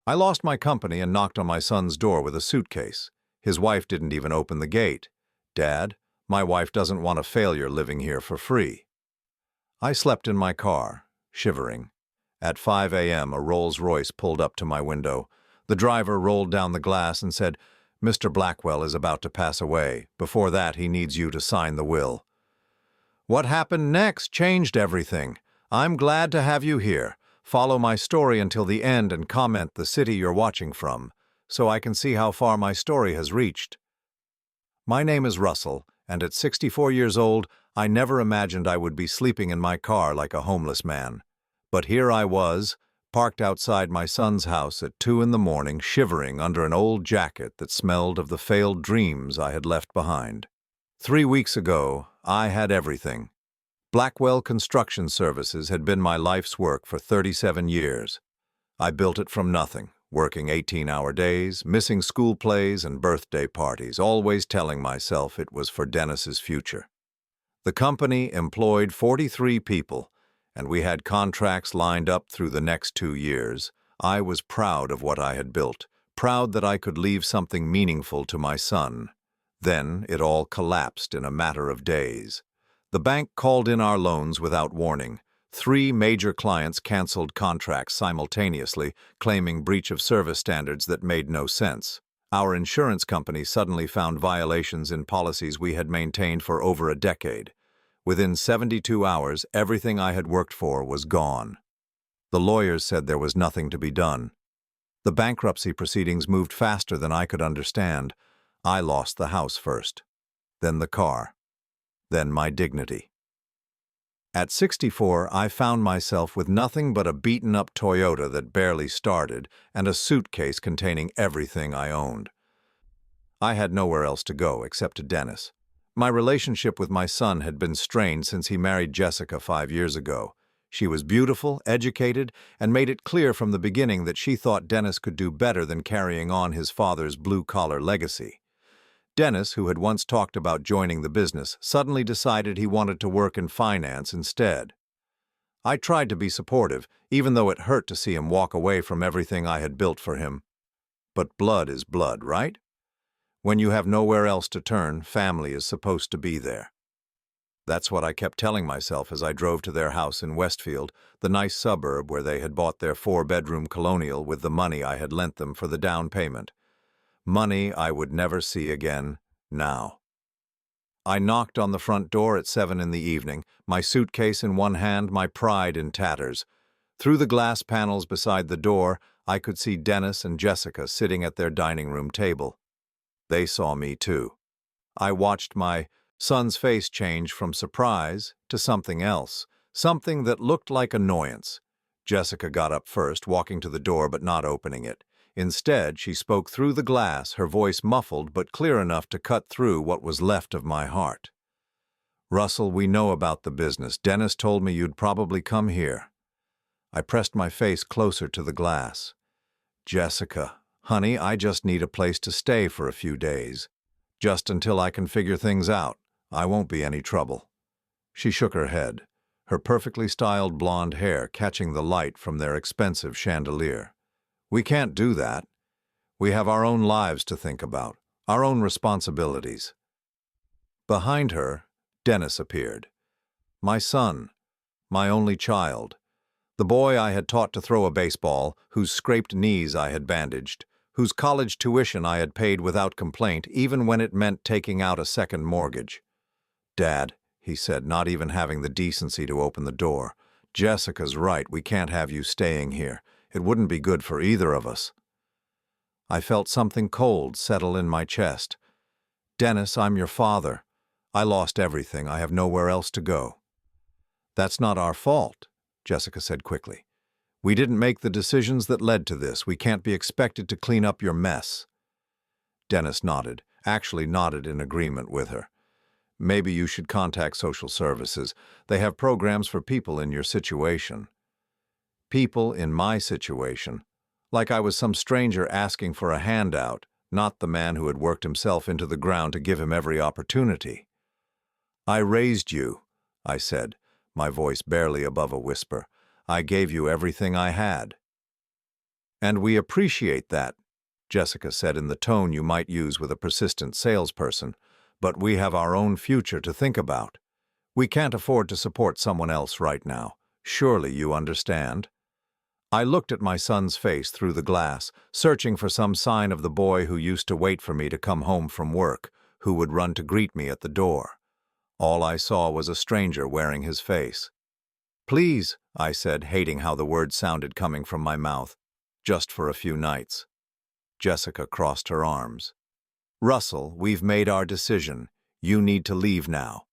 I lost my company and knocked on my son's door with a suitcase. His wife didn't even open the gate. Dad, my wife doesn't want a failure living here for free. I slept in my car, shivering. At 5 a.m., a Rolls-Royce pulled up to my window. The driver rolled down the glass and said, "Mr. Blackwell is about to pass away. Before that, he needs you to sign the will." What happened next changed everything. I'm glad to have you here. Follow my story until the end and comment the city you're watching from, so I can see how far my story has reached. My name is Russell, and at 64 years old, I never imagined I would be sleeping in my car like a homeless man. But here I was, parked outside my son's house at 2 in the morning, shivering under an old jacket that smelled of the failed dreams I had left behind. 3 weeks ago, I had everything. Blackwell Construction Services had been my life's work for 37 years. I built it from nothing, working 18-hour days, missing school plays and birthday parties, always telling myself it was for Dennis's future. The company employed 43 people, and we had contracts lined up through the next 2 years. I was proud of what I had built, proud that I could leave something meaningful to my son. Then it all collapsed in a matter of days. The bank called in our loans without warning. 3 major clients canceled contracts simultaneously, claiming breach of service standards that made no sense. Our insurance company suddenly found violations in policies we had maintained for over a decade. Within 72 hours, everything I had worked for was gone. The lawyers said there was nothing to be done. The bankruptcy proceedings moved faster than I could understand. I lost the house first, then the car, then my dignity. At 64, I found myself with nothing but a beaten-up Toyota that barely started and a suitcase containing everything I owned. I had nowhere else to go except to Dennis. My relationship with my son had been strained since he married Jessica 5 years ago. She was beautiful, educated, and made it clear from the beginning that she thought Dennis could do better than carrying on his father's blue-collar legacy. Dennis, who had once talked about joining the business, suddenly decided he wanted to work in finance instead. I tried to be supportive, even though it hurt to see him walk away from everything I had built for him. But blood is blood, right? When you have nowhere else to turn, family is supposed to be there. That's what I kept telling myself as I drove to their house in Westfield, the nice suburb where they had bought their 4-bedroom colonial with the money I had lent them for the down payment. Money I would never see again, now. I knocked on the front door at 7 in the evening, my suitcase in one hand, my pride in tatters. Through the glass panels beside the door, I could see Dennis and Jessica sitting at their dining room table. They saw me too. I watched my son's face change from surprise to something else, something that looked like annoyance. Jessica got up first, walking to the door but not opening it. Instead, she spoke through the glass, her voice muffled but clear enough to cut through what was left of my heart. "Russell, we know about the business. Dennis told me you'd probably come here." I pressed my face closer to the glass. "Jessica, honey, I just need a place to stay for a few days. Just until I can figure things out. I won't be any trouble." She shook her head, her perfectly styled blonde hair catching the light from their expensive chandelier. "We can't do that. We have our own lives to think about, our own responsibilities." Behind her, Dennis appeared. My son, my only child, the boy I had taught to throw a baseball, whose scraped knees I had bandaged, whose college tuition I had paid without complaint, even when it meant taking out a second mortgage. "Dad," he said, not even having the decency to open the door, "Jessica's right. We can't have you staying here. It wouldn't be good for either of us." I felt something cold settle in my chest. "Dennis, I'm your father. I lost everything. I have nowhere else to go." "That's not our fault," Jessica said quickly. "We didn't make the decisions that led to this. We can't be expected to clean up your mess." Dennis nodded, actually nodded in agreement with her. "Maybe you should contact social services. They have programs for people in your situation." People in my situation, like I was some stranger asking for a handout, not the man who had worked himself into the ground to give him every opportunity. "I raised you," I said, my voice barely above a whisper. "I gave you everything I had." "And we appreciate that," Jessica said in the tone you might use with a persistent salesperson, "but we have our own future to think about. We can't afford to support someone else right now. Surely you understand?" I looked at my son's face through the glass, searching for some sign of the boy who used to wait for me to come home from work, who would run to greet me at the door. All I saw was a stranger wearing his face. "Please," I said, hating how the words sounded coming from my mouth, "just for a few nights." Jessica crossed her arms. "Russell, we've made our decision. You need to leave now."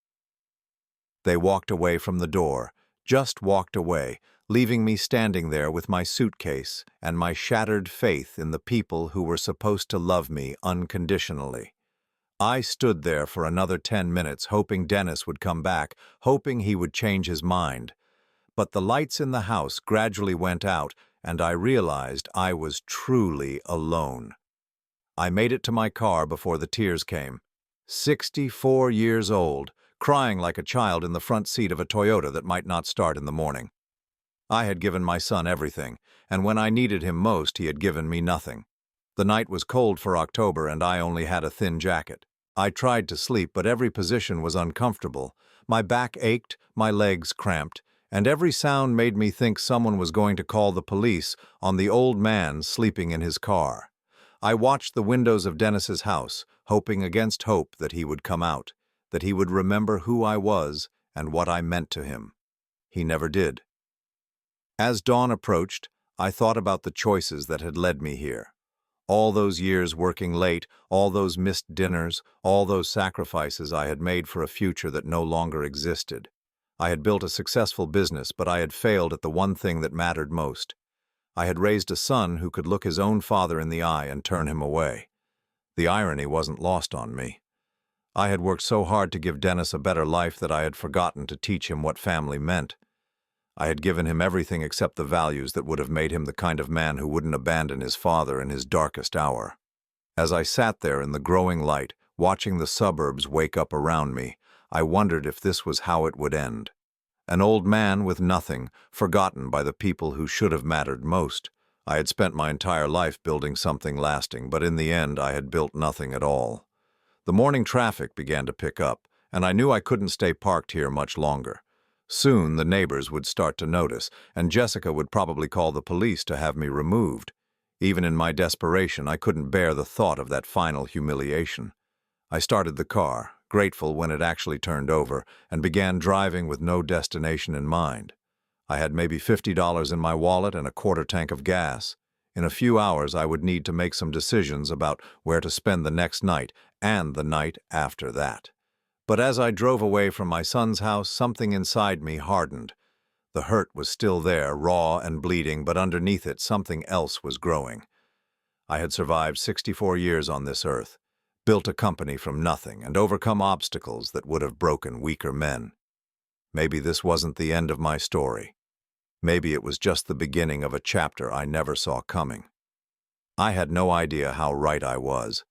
They walked away from the door, just walked away, leaving me standing there with my suitcase and my shattered faith in the people who were supposed to love me unconditionally. I stood there for another 10 minutes, hoping Dennis would come back, hoping he would change his mind. But the lights in the house gradually went out, and I realized I was truly alone. I made it to my car before the tears came. 64 years old, crying like a child in the front seat of a Toyota that might not start in the morning. I had given my son everything, and when I needed him most, he had given me nothing. The night was cold for October, and I only had a thin jacket. I tried to sleep, but every position was uncomfortable. My back ached, my legs cramped, and every sound made me think someone was going to call the police on the old man sleeping in his car. I watched the windows of Dennis's house, hoping against hope that he would come out, that he would remember who I was and what I meant to him. He never did. As dawn approached, I thought about the choices that had led me here. All those years working late, all those missed dinners, all those sacrifices I had made for a future that no longer existed. I had built a successful business, but I had failed at the one thing that mattered most. I had raised a son who could look his own father in the eye and turn him away. The irony wasn't lost on me. I had worked so hard to give Dennis a better life that I had forgotten to teach him what family meant. I had given him everything except the values that would have made him the kind of man who wouldn't abandon his father in his darkest hour. As I sat there in the growing light, watching the suburbs wake up around me, I wondered if this was how it would end. An old man with nothing, forgotten by the people who should have mattered most. I had spent my entire life building something lasting, but in the end I had built nothing at all. The morning traffic began to pick up, and I knew I couldn't stay parked here much longer. Soon the neighbors would start to notice, and Jessica would probably call the police to have me removed. Even in my desperation, I couldn't bear the thought of that final humiliation. I started the car, grateful when it actually turned over, and began driving with no destination in mind. I had maybe $50 in my wallet and a quarter tank of gas. In a few hours, I would need to make some decisions about where to spend the next night and the night after that. But as I drove away from my son's house, something inside me hardened. The hurt was still there, raw and bleeding, but underneath it, something else was growing. I had survived 64 years on this earth, built a company from nothing, and overcome obstacles that would have broken weaker men. Maybe this wasn't the end of my story. Maybe it was just the beginning of a chapter I never saw coming. I had no idea how right I was.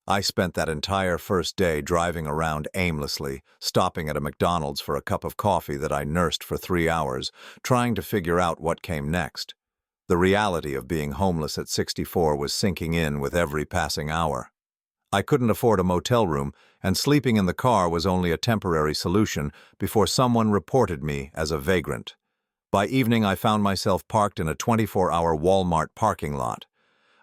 I spent that entire first day driving around aimlessly, stopping at a McDonald's for a cup of coffee that I nursed for 3 hours, trying to figure out what came next. The reality of being homeless at 64 was sinking in with every passing hour. I couldn't afford a motel room, and sleeping in the car was only a temporary solution before someone reported me as a vagrant. By evening, I found myself parked in a 24-hour Walmart parking lot.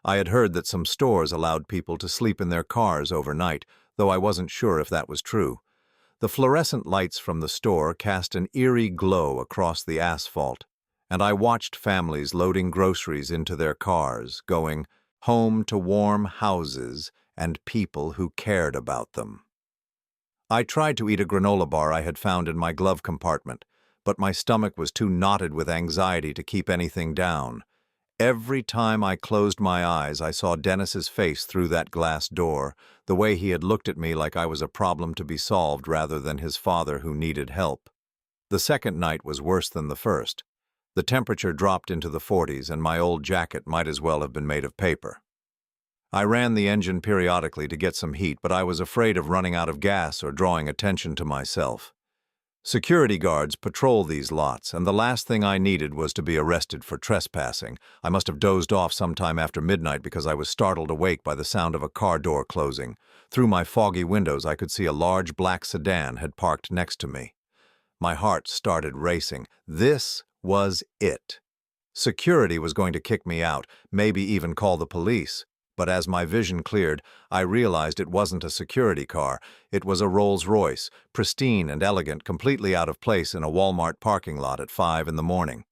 I had heard that some stores allowed people to sleep in their cars overnight, though I wasn't sure if that was true. The fluorescent lights from the store cast an eerie glow across the asphalt, and I watched families loading groceries into their cars, going home to warm houses and people who cared about them. I tried to eat a granola bar I had found in my glove compartment, but my stomach was too knotted with anxiety to keep anything down. Every time I closed my eyes, I saw Dennis's face through that glass door, the way he had looked at me like I was a problem to be solved rather than his father who needed help. The second night was worse than the first. The temperature dropped into the 40s, and my old jacket might as well have been made of paper. I ran the engine periodically to get some heat, but I was afraid of running out of gas or drawing attention to myself. Security guards patrol these lots, and the last thing I needed was to be arrested for trespassing. I must have dozed off sometime after midnight because I was startled awake by the sound of a car door closing. Through my foggy windows, I could see a large black sedan had parked next to me. My heart started racing. This was it. Security was going to kick me out, maybe even call the police. But as my vision cleared, I realized it wasn't a security car. It was a Rolls-Royce, pristine and elegant, completely out of place in a Walmart parking lot at 5 in the morning.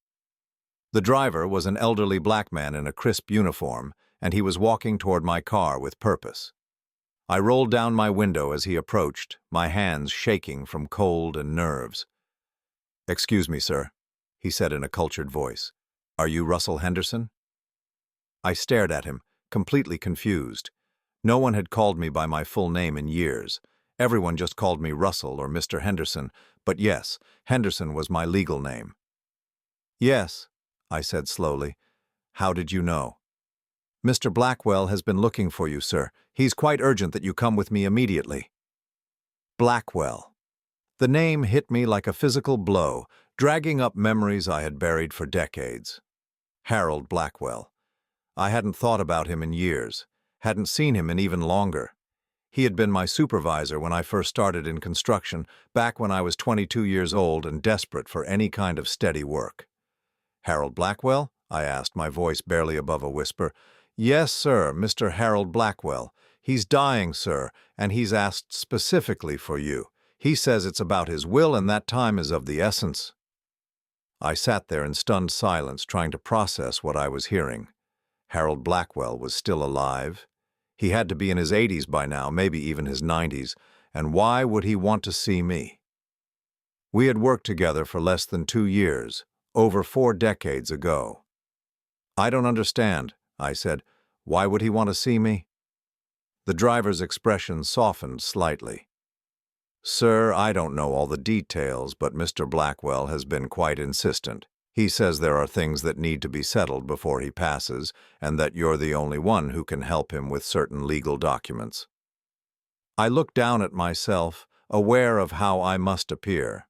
The driver was an elderly black man in a crisp uniform, and he was walking toward my car with purpose. I rolled down my window as he approached, my hands shaking from cold and nerves. "Excuse me, sir," he said in a cultured voice. "Are you Russell Henderson?" I stared at him, completely confused. No one had called me by my full name in years. Everyone just called me Russell or Mr. Henderson, but yes, Henderson was my legal name. "Yes," I said slowly. "How did you know?" "Mr. Blackwell has been looking for you, sir. He's quite urgent that you come with me immediately." Blackwell. The name hit me like a physical blow, dragging up memories I had buried for decades. Harold Blackwell. I hadn't thought about him in years, hadn't seen him in even longer. He had been my supervisor when I first started in construction, back when I was 22 years old and desperate for any kind of steady work. "Harold Blackwell?" I asked, my voice barely above a whisper. "Yes, sir, Mr. Harold Blackwell. He's dying, sir, and he's asked specifically for you. He says it's about his will and that time is of the essence." I sat there in stunned silence, trying to process what I was hearing. Harold Blackwell was still alive. He had to be in his 80s by now, maybe even his 90s, and why would he want to see me? We had worked together for less than 2 years, over 4 decades ago. "I don't understand," I said. "Why would he want to see me?" The driver's expression softened slightly. "Sir, I don't know all the details, but Mr. Blackwell has been quite insistent. He says there are things that need to be settled before he passes, and that you're the only one who can help him with certain legal documents." I looked down at myself, aware of how I must appear.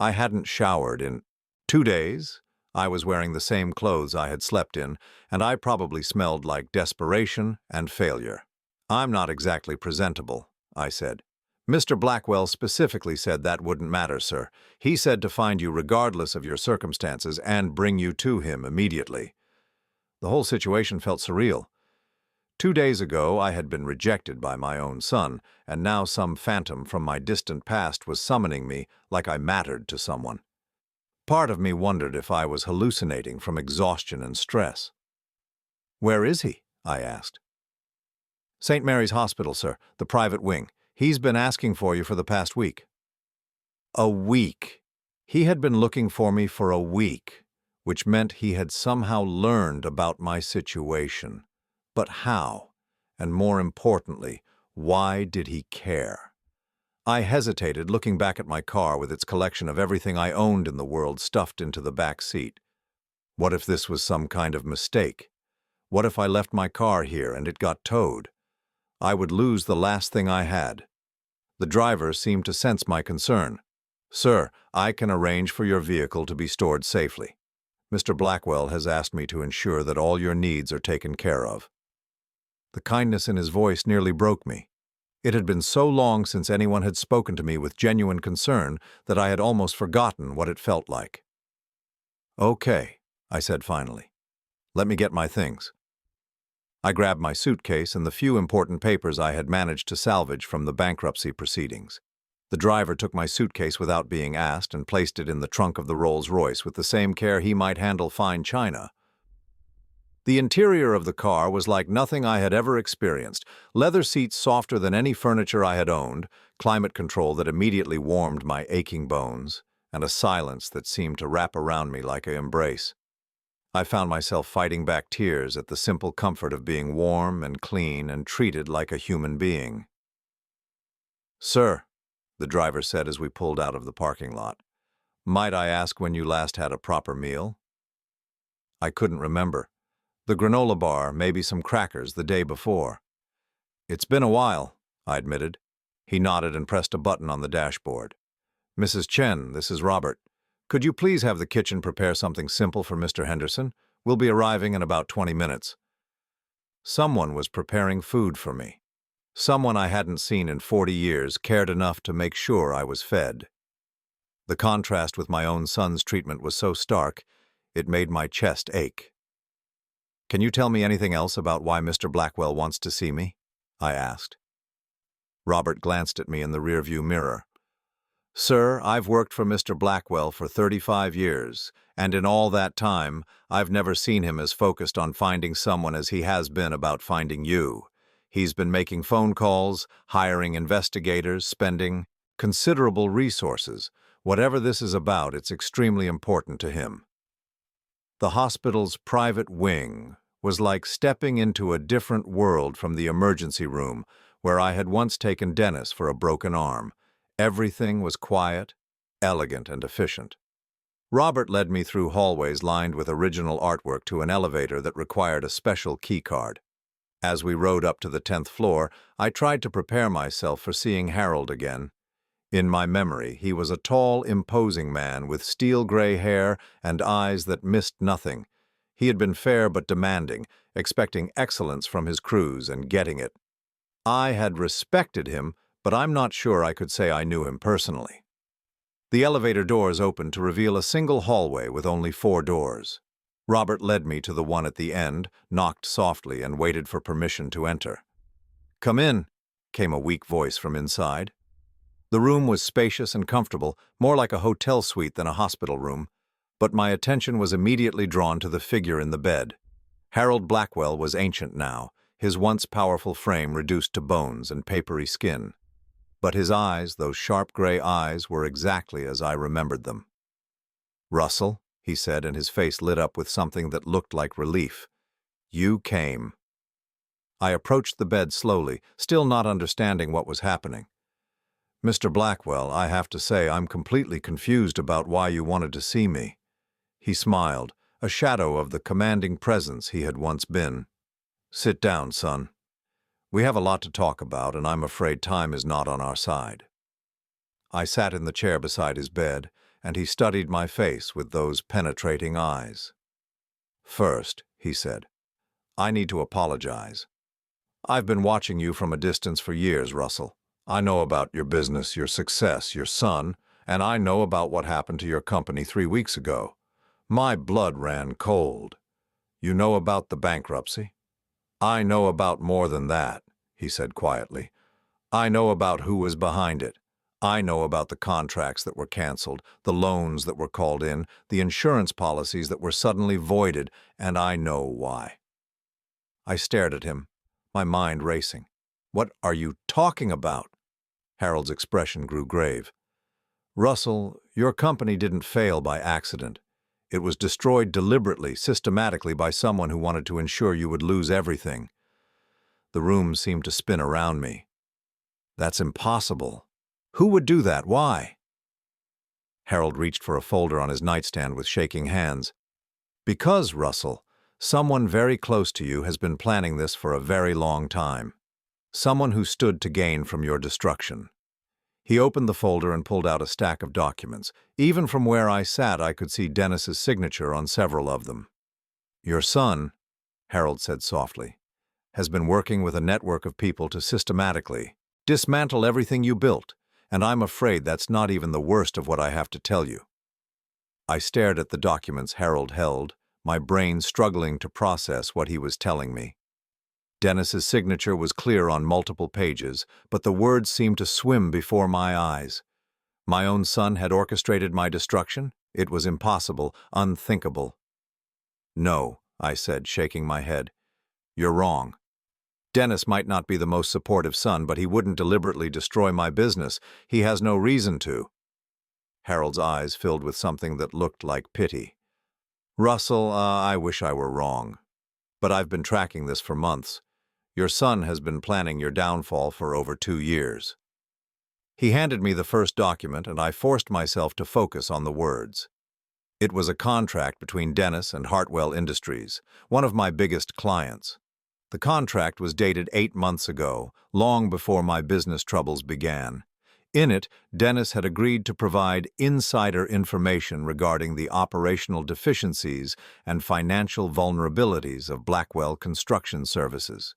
I hadn't showered in 2 days. I was wearing the same clothes I had slept in, and I probably smelled like desperation and failure. "I'm not exactly presentable," I said. "Mr. Blackwell specifically said that wouldn't matter, sir. He said to find you regardless of your circumstances and bring you to him immediately." The whole situation felt surreal. 2 days ago, I had been rejected by my own son, and now some phantom from my distant past was summoning me like I mattered to someone. Part of me wondered if I was hallucinating from exhaustion and stress. "Where is he?" I asked. "St. Mary's Hospital, sir, the private wing. He's been asking for you for the past week." A week. He had been looking for me for a week, which meant he had somehow learned about my situation. But how? And more importantly, why did he care? I hesitated, looking back at my car with its collection of everything I owned in the world stuffed into the back seat. What if this was some kind of mistake? What if I left my car here and it got towed? I would lose the last thing I had. The driver seemed to sense my concern. "Sir, I can arrange for your vehicle to be stored safely. Mr. Blackwell has asked me to ensure that all your needs are taken care of." The kindness in his voice nearly broke me. It had been so long since anyone had spoken to me with genuine concern that I had almost forgotten what it felt like. "Okay," I said finally. "Let me get my things." I grabbed my suitcase and the few important papers I had managed to salvage from the bankruptcy proceedings. The driver took my suitcase without being asked and placed it in the trunk of the Rolls-Royce with the same care he might handle fine china. The interior of the car was like nothing I had ever experienced. Leather seats softer than any furniture I had owned, climate control that immediately warmed my aching bones, and a silence that seemed to wrap around me like an embrace. I found myself fighting back tears at the simple comfort of being warm and clean and treated like a human being. "Sir," the driver said as we pulled out of the parking lot, "might I ask when you last had a proper meal?" I couldn't remember. The granola bar, maybe some crackers the day before. "It's been a while," I admitted. He nodded and pressed a button on the dashboard. Mrs. Chen, this is Robert. Could you please have the kitchen prepare something simple for Mr. Henderson? We'll be arriving in about 20 minutes. Someone was preparing food for me. Someone I hadn't seen in 40 years cared enough to make sure I was fed. The contrast with my own son's treatment was so stark, it made my chest ache. Can you tell me anything else about why Mr. Blackwell wants to see me? I asked. Robert glanced at me in the rearview mirror. Sir, I've worked for Mr. Blackwell for 35 years, and in all that time, I've never seen him as focused on finding someone as he has been about finding you. He's been making phone calls, hiring investigators, spending considerable resources. Whatever this is about, it's extremely important to him. The hospital's private wing was like stepping into a different world from the emergency room where I had once taken Dennis for a broken arm. Everything was quiet, elegant, and efficient. Robert led me through hallways lined with original artwork to an elevator that required a special key card. As we rode up to the 10th floor, I tried to prepare myself for seeing Harold again. In my memory, he was a tall, imposing man with steel-gray hair and eyes that missed nothing. He had been fair but demanding, expecting excellence from his crews and getting it. I had respected him, but I'm not sure I could say I knew him personally. The elevator doors opened to reveal a single hallway with only 4 doors. Robert led me to the one at the end, knocked softly, and waited for permission to enter. "Come in," came a weak voice from inside. The room was spacious and comfortable, more like a hotel suite than a hospital room, but my attention was immediately drawn to the figure in the bed. Harold Blackwell was ancient now, his once powerful frame reduced to bones and papery skin. But his eyes, those sharp gray eyes, were exactly as I remembered them. "Russell," he said, and his face lit up with something that looked like relief. "You came." I approached the bed slowly, still not understanding what was happening. "Mr. Blackwell, I have to say I'm completely confused about why you wanted to see me." He smiled, a shadow of the commanding presence he had once been. "Sit down, son. We have a lot to talk about, and I'm afraid time is not on our side." I sat in the chair beside his bed, and he studied my face with those penetrating eyes. "First," he said, "I need to apologize. I've been watching you from a distance for years, Russell. I know about your business, your success, your son, and I know about what happened to your company 3 weeks ago. My blood ran cold. You know about the bankruptcy? I know about more than that," he said quietly. "I know about who was behind it. I know about the contracts that were canceled, the loans that were called in, the insurance policies that were suddenly voided, and I know why." I stared at him, my mind racing. "What are you talking about?" Harold's expression grew grave. "Russell, your company didn't fail by accident. It was destroyed deliberately, systematically by someone who wanted to ensure you would lose everything." The room seemed to spin around me. "That's impossible. Who would do that? Why?" Harold reached for a folder on his nightstand with shaking hands. "Because, Russell, someone very close to you has been planning this for a very long time. Someone who stood to gain from your destruction." He opened the folder and pulled out a stack of documents. Even from where I sat, I could see Dennis's signature on several of them. "Your son," Harold said softly, "has been working with a network of people to systematically dismantle everything you built, and I'm afraid that's not even the worst of what I have to tell you." I stared at the documents Harold held, my brain struggling to process what he was telling me. Dennis's signature was clear on multiple pages, but the words seemed to swim before my eyes. My own son had orchestrated my destruction? It was impossible, unthinkable. "No," I said, shaking my head. "You're wrong. Dennis might not be the most supportive son, but he wouldn't deliberately destroy my business. He has no reason to." Harold's eyes filled with something that looked like pity. "Russell, I wish I were wrong. But I've been tracking this for months. Your son has been planning your downfall for over 2 years." He handed me the first document, and I forced myself to focus on the words. It was a contract between Dennis and Hartwell Industries, one of my biggest clients. The contract was dated 8 months ago, long before my business troubles began. In it, Dennis had agreed to provide insider information regarding the operational deficiencies and financial vulnerabilities of Blackwell Construction Services.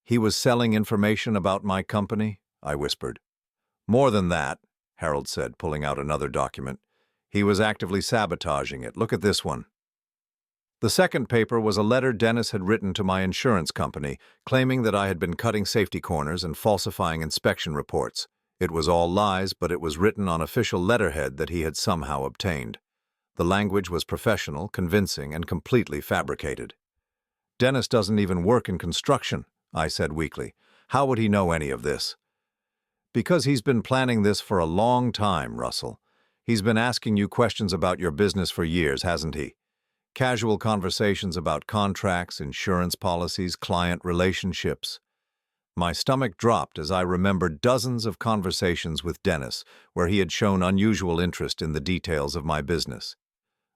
"He was selling information about my company?" I whispered. "More than that," Harold said, pulling out another document. "He was actively sabotaging it. Look at this one." The second paper was a letter Dennis had written to my insurance company, claiming that I had been cutting safety corners and falsifying inspection reports. It was all lies, but it was written on official letterhead that he had somehow obtained. The language was professional, convincing, and completely fabricated. "Dennis doesn't even work in construction," I said weakly. "How would he know any of this?" "Because he's been planning this for a long time, Russell. He's been asking you questions about your business for years, hasn't he? Casual conversations about contracts, insurance policies, client relationships." My stomach dropped as I remembered dozens of conversations with Dennis where he had shown unusual interest in the details of my business.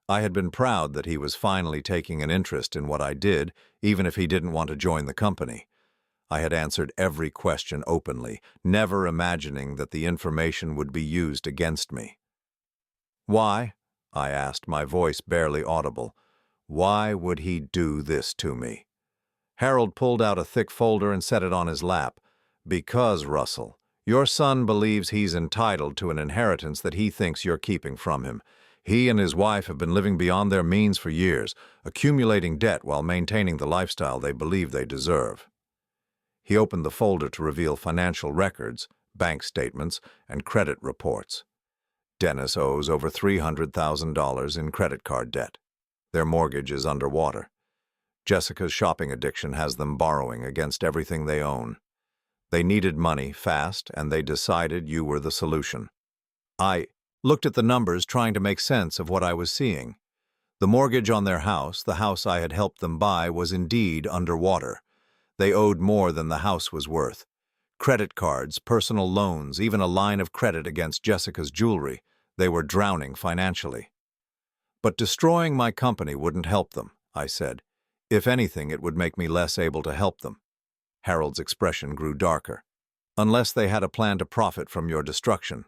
I had been proud that he was finally taking an interest in what I did, even if he didn't want to join the company. I had answered every question openly, never imagining that the information would be used against me. "Why?" I asked, my voice barely audible. "Why would he do this to me?" Harold pulled out a thick folder and set it on his lap. "Because, Russell, your son believes he's entitled to an inheritance that he thinks you're keeping from him. He and his wife have been living beyond their means for years, accumulating debt while maintaining the lifestyle they believe they deserve." He opened the folder to reveal financial records, bank statements, and credit reports. Dennis owes over $300,000 in credit card debt. Their mortgage is underwater. Jessica's shopping addiction has them borrowing against everything they own. They needed money fast, and they decided you were the solution. I looked at the numbers, trying to make sense of what I was seeing. The mortgage on their house, the house I had helped them buy, was indeed underwater. They owed more than the house was worth. Credit cards, personal loans, even a line of credit against Jessica's jewelry. They were drowning financially. "But destroying my company wouldn't help them," I said. "If anything, it would make me less able to help them." Harold's expression grew darker. "Unless they had a plan to profit from your destruction."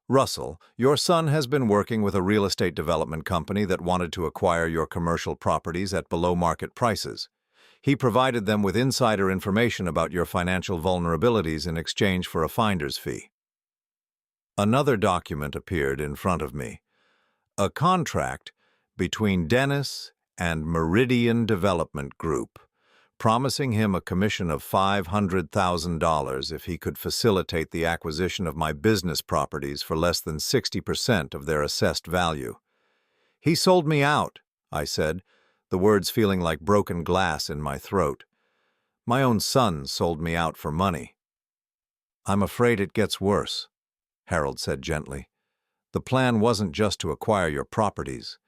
"Russell, your son has been working with a real estate development company that wanted to acquire your commercial properties at below-market prices. He provided them with insider information about your financial vulnerabilities in exchange for a finder's fee." Another document appeared in front of me. A contract between Dennis and Meridian Development Group, promising him a commission of $500,000 if he could facilitate the acquisition of my business properties for less than 60% of their assessed value. "He sold me out," I said, the words feeling like broken glass in my throat. "My own son sold me out for money." "I'm afraid it gets worse," Harold said gently. "The plan wasn't just to acquire your properties.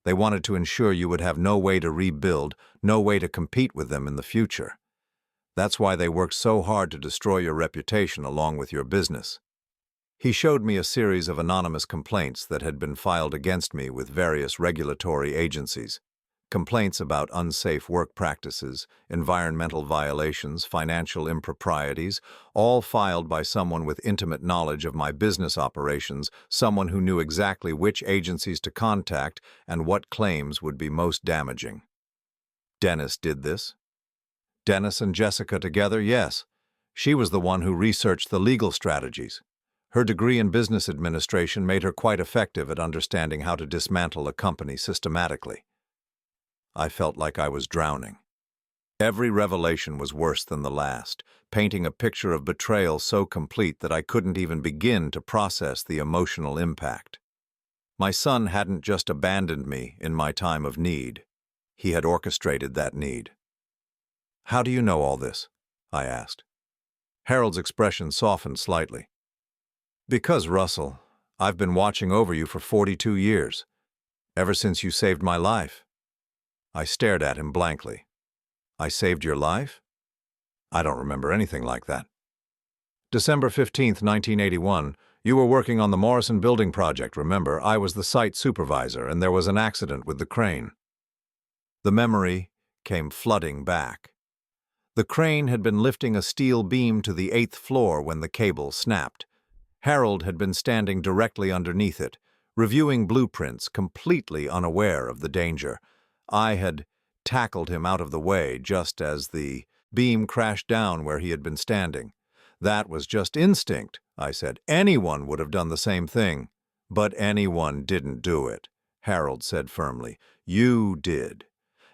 They wanted to ensure you would have no way to rebuild, no way to compete with them in the future. That's why they worked so hard to destroy your reputation along with your business." He showed me a series of anonymous complaints that had been filed against me with various regulatory agencies. Complaints about unsafe work practices, environmental violations, financial improprieties, all filed by someone with intimate knowledge of my business operations, someone who knew exactly which agencies to contact and what claims would be most damaging. Dennis did this. Dennis and Jessica together, yes. She was the one who researched the legal strategies. Her degree in business administration made her quite effective at understanding how to dismantle a company systematically. I felt like I was drowning. Every revelation was worse than the last, painting a picture of betrayal so complete that I couldn't even begin to process the emotional impact. My son hadn't just abandoned me in my time of need. He had orchestrated that need. "How do you know all this?" I asked. Harold's expression softened slightly. "Because, Russell, I've been watching over you for 42 years, ever since you saved my life." I stared at him blankly. "I saved your life?" "I don't remember anything like that." "December 15th, 1981, you were working on the Morrison building project, remember? I was the site supervisor, and there was an accident with the crane." The memory came flooding back. The crane had been lifting a steel beam to the 8th floor when the cable snapped. Harold had been standing directly underneath it, reviewing blueprints, completely unaware of the danger. I had tackled him out of the way just as the beam crashed down where he had been standing. "That was just instinct," I said. "Anyone would have done the same thing." "But anyone didn't do it," Harold said firmly. "You did.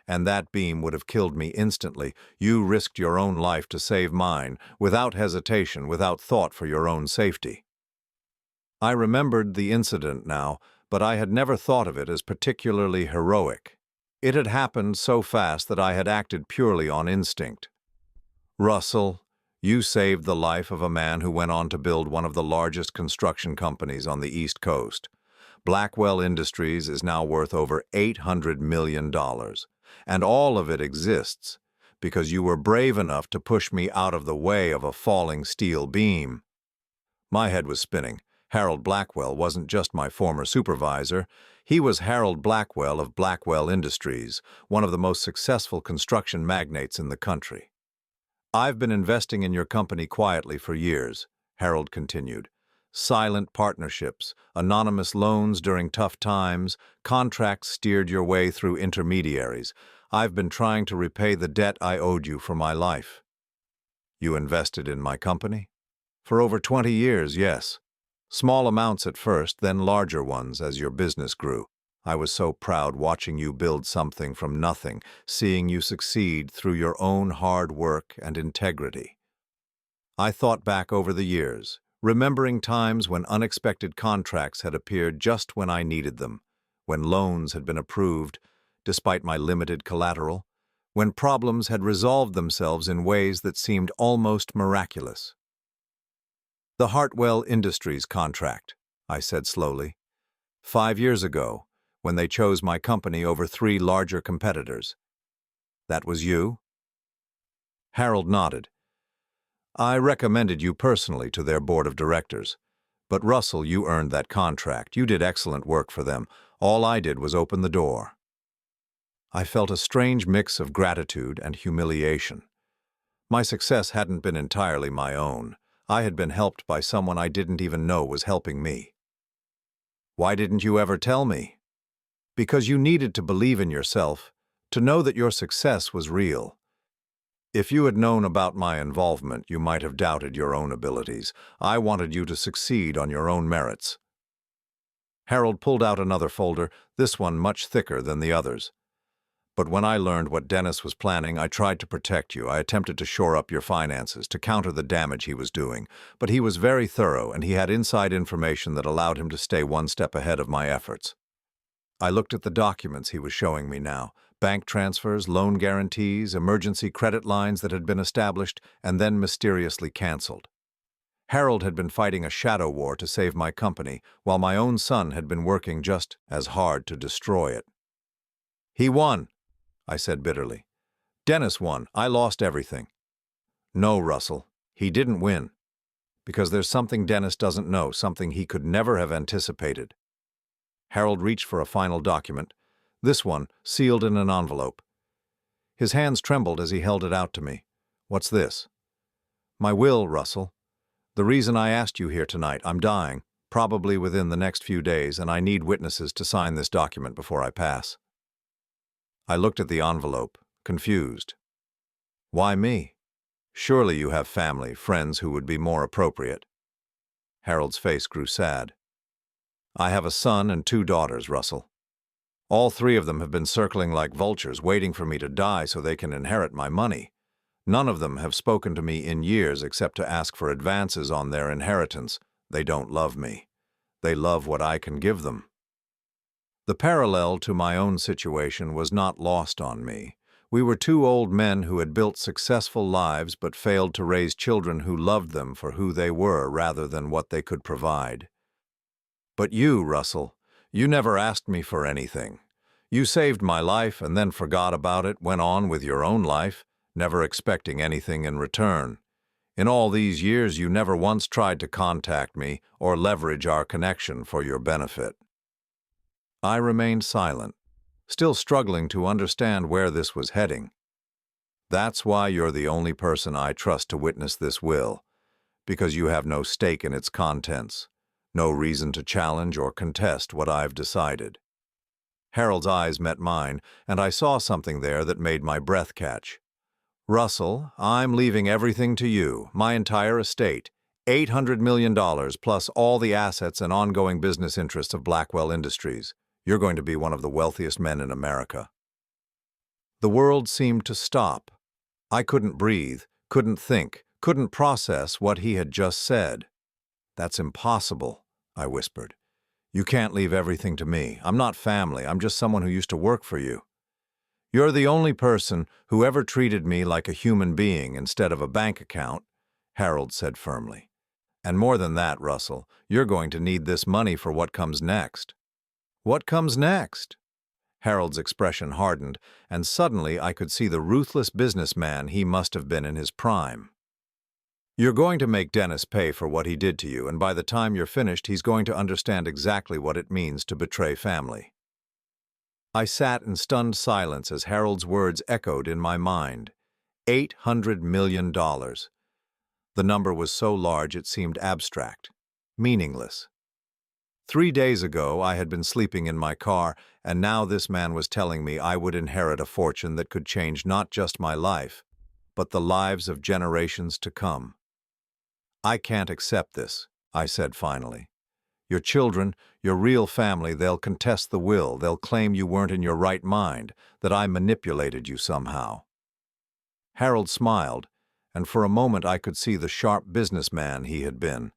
And that beam would have killed me instantly. You risked your own life to save mine, without hesitation, without thought for your own safety." I remembered the incident now, but I had never thought of it as particularly heroic. It had happened so fast that I had acted purely on instinct. "Russell, you saved the life of a man who went on to build one of the largest construction companies on the East Coast. Blackwell Industries is now worth over $800 million, and all of it exists because you were brave enough to push me out of the way of a falling steel beam." My head was spinning. Harold Blackwell wasn't just my former supervisor. He was Harold Blackwell of Blackwell Industries, one of the most successful construction magnates in the country. "I've been investing in your company quietly for years," Harold continued. "Silent partnerships, anonymous loans during tough times, contracts steered your way through intermediaries. I've been trying to repay the debt I owed you for my life." "You invested in my company?" "For over 20 years, yes. Small amounts at first, then larger ones as your business grew. I was so proud watching you build something from nothing, seeing you succeed through your own hard work and integrity." I thought back over the years, remembering times when unexpected contracts had appeared just when I needed them, when loans had been approved despite my limited collateral, when problems had resolved themselves in ways that seemed almost miraculous. "The Hartwell Industries contract," I said slowly. 5 years ago, when they chose my company over 3 larger competitors. That was you?" Harold nodded. "I recommended you personally to their board of directors. But Russell, you earned that contract. You did excellent work for them. All I did was open the door." I felt a strange mix of gratitude and humiliation. My success hadn't been entirely my own. I had been helped by someone I didn't even know was helping me. "Why didn't you ever tell me?" "Because you needed to believe in yourself, to know that your success was real. If you had known about my involvement, you might have doubted your own abilities. I wanted you to succeed on your own merits." Harold pulled out another folder, this one much thicker than the others. "But when I learned what Dennis was planning, I tried to protect you. I attempted to shore up your finances, to counter the damage he was doing. But he was very thorough, and he had inside information that allowed him to stay one step ahead of my efforts." I looked at the documents he was showing me now. Bank transfers, loan guarantees, emergency credit lines that had been established and then mysteriously canceled. Harold had been fighting a shadow war to save my company, while my own son had been working just as hard to destroy it. "He won," I said bitterly. "Dennis won. I lost everything." "No, Russell, he didn't win. Because there's something Dennis doesn't know, something he could never have anticipated." Harold reached for a final document, this one sealed in an envelope. His hands trembled as he held it out to me. "What's this?" "My will, Russell. The reason I asked you here tonight. I'm dying, probably within the next few days, and I need witnesses to sign this document before I pass." I looked at the envelope, confused. "Why me? Surely you have family, friends who would be more appropriate." Harold's face grew sad. "I have a son and 2 daughters, Russell. All 3 of them have been circling like vultures, waiting for me to die so they can inherit my money. None of them have spoken to me in years except to ask for advances on their inheritance. They don't love me. They love what I can give them." The parallel to my own situation was not lost on me. We were 2 old men who had built successful lives but failed to raise children who loved them for who they were rather than what they could provide. "But you, Russell, you never asked me for anything. You saved my life and then forgot about it, went on with your own life, never expecting anything in return. In all these years, you never once tried to contact me or leverage our connection for your benefit." I remained silent, still struggling to understand where this was heading. "That's why you're the only person I trust to witness this will. because you have no stake in its contents, no reason to challenge or contest what I've decided." Harold's eyes met mine, and I saw something there that made my breath catch. "Russell, I'm leaving everything to you, my entire estate, $800 million plus all the assets and ongoing business interests of Blackwell Industries. You're going to be one of the wealthiest men in America." The world seemed to stop. I couldn't breathe, couldn't think, couldn't process what he had just said. "That's impossible," I whispered. "You can't leave everything to me. I'm not family. I'm just someone who used to work for you." "You're the only person who ever treated me like a human being instead of a bank account," Harold said firmly. "And more than that, Russell, you're going to need this money for what comes next." "What comes next?" Harold's expression hardened, and suddenly I could see the ruthless businessman he must have been in his prime. "You're going to make Dennis pay for what he did to you, and by the time you're finished, he's going to understand exactly what it means to betray family." I sat in stunned silence as Harold's words echoed in my mind. $800 million. The number was so large it seemed abstract, meaningless. 3 days ago I had been sleeping in my car, and now this man was telling me I would inherit a fortune that could change not just my life, but the lives of generations to come. "I can't accept this," I said finally. "Your children, your real family, they'll contest the will. They'll claim you weren't in your right mind, that I manipulated you somehow." Harold smiled, and for a moment I could see the sharp businessman he had been.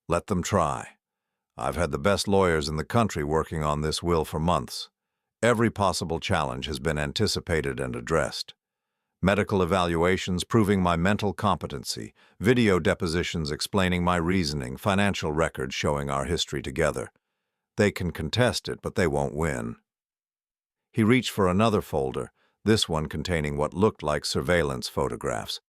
"Let them try. I've had the best lawyers in the country working on this will for months. Every possible challenge has been anticipated and addressed. Medical evaluations proving my mental competency, video depositions explaining my reasoning, financial records showing our history together. They can contest it, but they won't win." He reached for another folder, this one containing what looked like surveillance photographs.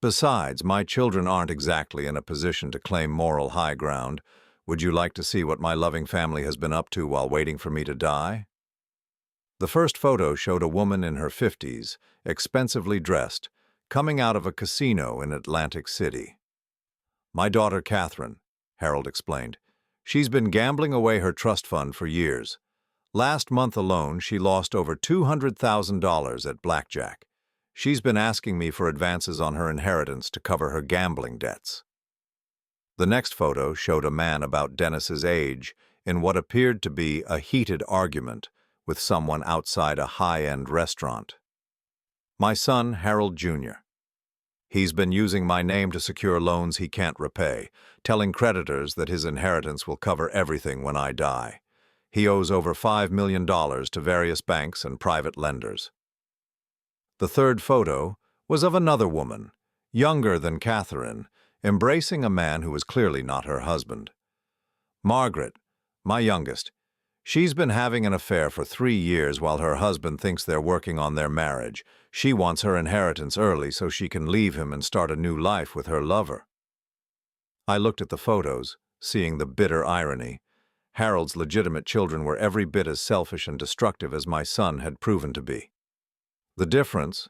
"Besides, my children aren't exactly in a position to claim moral high ground. Would you like to see what my loving family has been up to while waiting for me to die?" The first photo showed a woman in her 50s, expensively dressed, coming out of a casino in Atlantic City. "My daughter Catherine," Harold explained. "She's been gambling away her trust fund for years. Last month alone, she lost over $200,000 at blackjack. She's been asking me for advances on her inheritance to cover her gambling debts." The next photo showed a man about Dennis's age in what appeared to be a heated argument with someone outside a high-end restaurant. "My son, Harold Jr. He's been using my name to secure loans he can't repay, telling creditors that his inheritance will cover everything when I die. He owes over $5 million to various banks and private lenders." The third photo was of another woman, younger than Catherine, embracing a man who was clearly not her husband. "Margaret, my youngest. She's been having an affair for 3 years while her husband thinks they're working on their marriage. She wants her inheritance early so she can leave him and start a new life with her lover." I looked at the photos, seeing the bitter irony. Harold's legitimate children were every bit as selfish and destructive as my son had proven to be. "The difference,"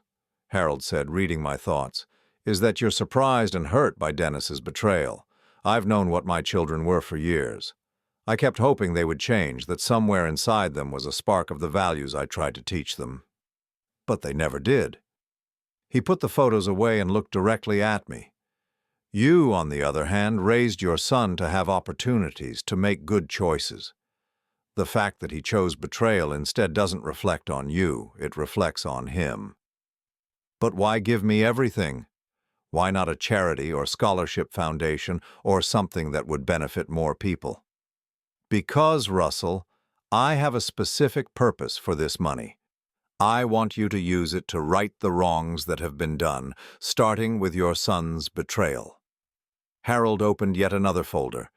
Harold said, reading my thoughts, "is that you're surprised and hurt by Dennis's betrayal. I've known what my children were for years. I kept hoping they would change, that somewhere inside them was a spark of the values I tried to teach them. But they never did." He put the photos away and looked directly at me. "You, on the other hand, raised your son to have opportunities, to make good choices. The fact that he chose betrayal instead doesn't reflect on you, it reflects on him." "But why give me everything? Why not a charity or scholarship foundation or something that would benefit more people?" "Because, Russell, I have a specific purpose for this money. I want you to use it to right the wrongs that have been done, starting with your son's betrayal." Harold opened yet another folder,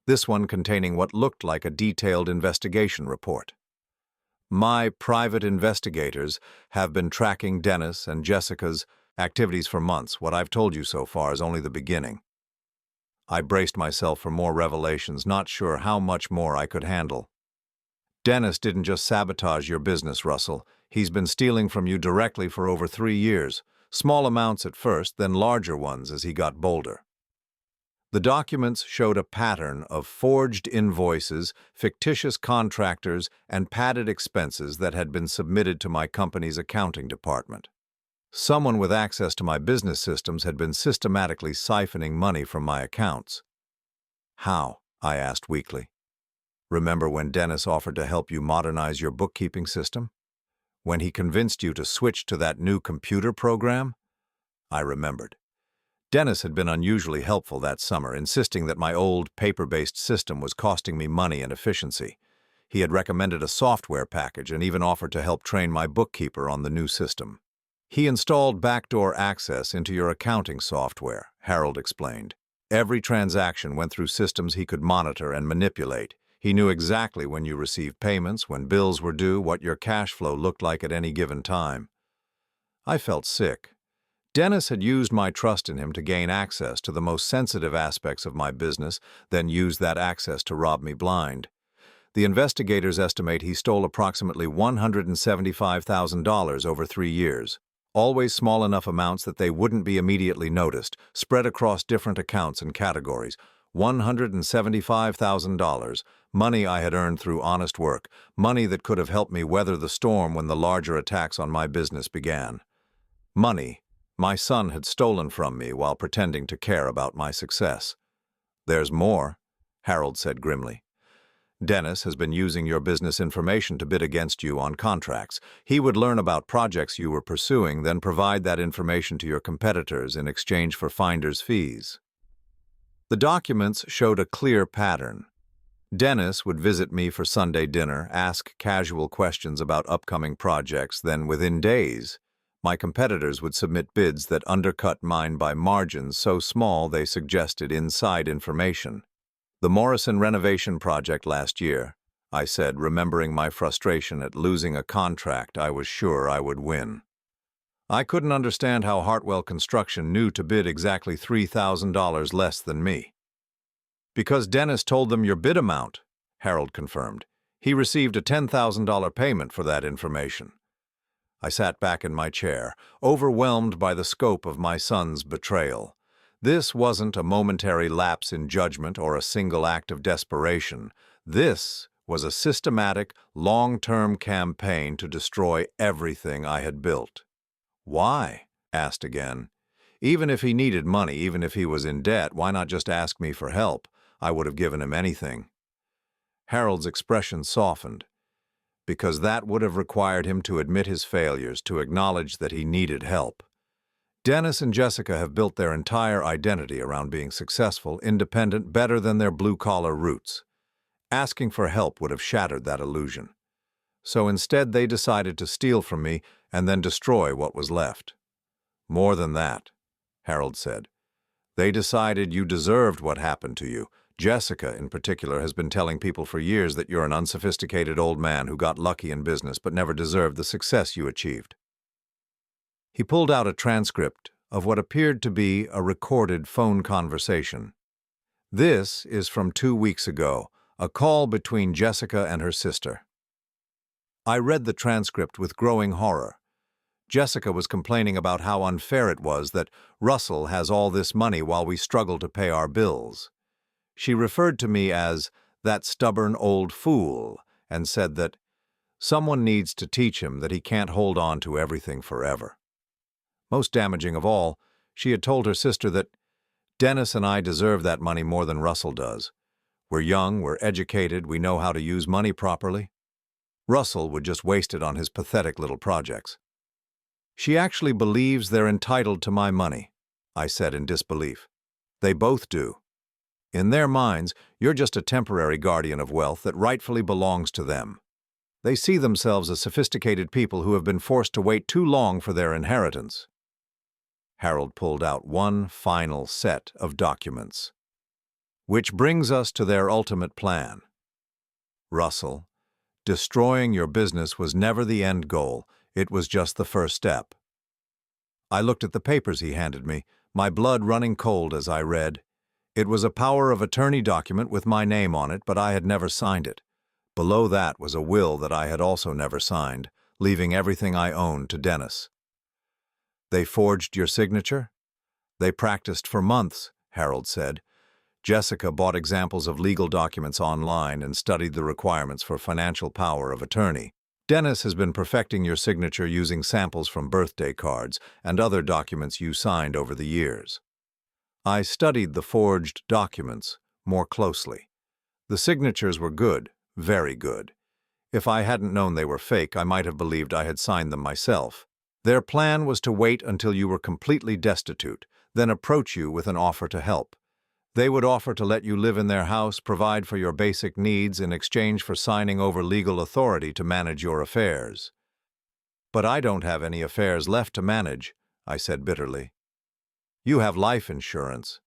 this one containing what looked like a detailed investigation report. "My private investigators have been tracking Dennis and Jessica's activities for months. What I've told you so far is only the beginning." I braced myself for more revelations, not sure how much more I could handle. "Dennis didn't just sabotage your business, Russell. He's been stealing from you directly for over 3 years. Small amounts at first, then larger ones as he got bolder. The documents showed a pattern of forged invoices, fictitious contractors, and padded expenses that had been submitted to my company's accounting department. Someone with access to my business systems had been systematically siphoning money from my accounts. How? I asked weakly. Remember when Dennis offered to help you modernize your bookkeeping system? When he convinced you to switch to that new computer program? I remembered. Dennis had been unusually helpful that summer, insisting that my old paper-based system was costing me money and efficiency. He had recommended a software package and even offered to help train my bookkeeper on the new system. He installed backdoor access into your accounting software, Harold explained. Every transaction went through systems he could monitor and manipulate. He knew exactly when you received payments, when bills were due, what your cash flow looked like at any given time. I felt sick. Dennis had used my trust in him to gain access to the most sensitive aspects of my business, then used that access to rob me blind. The investigators estimate he stole approximately $175,000 over 3 years. Always small enough amounts that they wouldn't be immediately noticed, spread across different accounts and categories. $175,000, money I had earned through honest work, money that could have helped me weather the storm when the larger attacks on my business began. Money my son had stolen from me while pretending to care about my success. There's more, Harold said grimly. Dennis has been using your business information to bid against you on contracts. He would learn about projects you were pursuing, then provide that information to your competitors in exchange for finder's fees. The documents showed a clear pattern. Dennis would visit me for Sunday dinner, ask casual questions about upcoming projects, then within days, my competitors would submit bids that undercut mine by margins so small they suggested inside information. The Morrison renovation project last year, I said, remembering my frustration at losing a contract I was sure I would win. I couldn't understand how Hartwell Construction knew to bid exactly $3,000 less than me. Because Dennis told them your bid amount, Harold confirmed. He received a $10,000 payment for that information. I sat back in my chair, overwhelmed by the scope of my son's betrayal. This wasn't a momentary lapse in judgment or a single act of desperation. This was a systematic, long-term campaign to destroy everything I had built. Why? Asked again. Even if he needed money, even if he was in debt, why not just ask me for help? I would have given him anything. Harold's expression softened. Because that would have required him to admit his failures, to acknowledge that he needed help. Dennis and Jessica have built their entire identity around being successful, independent, better than their blue-collar roots. Asking for help would have shattered that illusion. So instead they decided to steal from me and then destroy what was left. More than that, Harold said. They decided you deserved what happened to you. Jessica, in particular, has been telling people for years that you're an unsophisticated old man who got lucky in business but never deserved the success you achieved. He pulled out a transcript of what appeared to be a recorded phone conversation. This is from 2 weeks ago, a call between Jessica and her sister. I read the transcript with growing horror. Jessica was complaining about how unfair it was that Russell has all this money while we struggle to pay our bills. She referred to me as that stubborn old fool and said that someone needs to teach him that he can't hold on to everything forever. Most damaging of all, she had told her sister that Dennis and I deserve that money more than Russell does. We're young, we're educated, we know how to use money properly. Russell would just waste it on his pathetic little projects. She actually believes they're entitled to my money, I said in disbelief. They both do. In their minds, you're just a temporary guardian of wealth that rightfully belongs to them. They see themselves as sophisticated people who have been forced to wait too long for their inheritance. Harold pulled out one final set of documents. Which brings us to their ultimate plan. Russell, destroying your business was never the end goal, it was just the first step. I looked at the papers he handed me, my blood running cold as I read. It was a power of attorney document with my name on it, but I had never signed it. Below that was a will that I had also never signed, leaving everything I owned to Dennis. They forged your signature? They practiced for months, Harold said. Jessica bought examples of legal documents online and studied the requirements for financial power of attorney. Dennis has been perfecting your signature using samples from birthday cards and other documents you signed over the years. I studied the forged documents more closely. The signatures were good, very good. If I hadn't known they were fake, I might have believed I had signed them myself. Their plan was to wait until you were completely destitute, then approach you with an offer to help. They would offer to let you live in their house, provide for your basic needs in exchange for signing over legal authority to manage your affairs. But I don't have any affairs left to manage, I said bitterly. You have life insurance,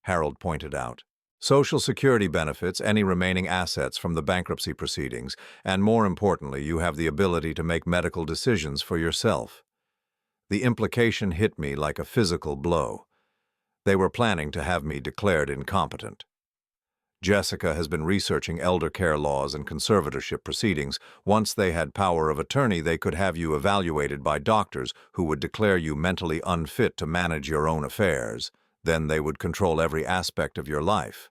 Harold pointed out. Social Security benefits, any remaining assets from the bankruptcy proceedings, and more importantly, you have the ability to make medical decisions for yourself. The implication hit me like a physical blow. They were planning to have me declared incompetent. Jessica has been researching elder care laws and conservatorship proceedings. Once they had power of attorney, they could have you evaluated by doctors who would declare you mentally unfit to manage your own affairs. Then they would control every aspect of your life.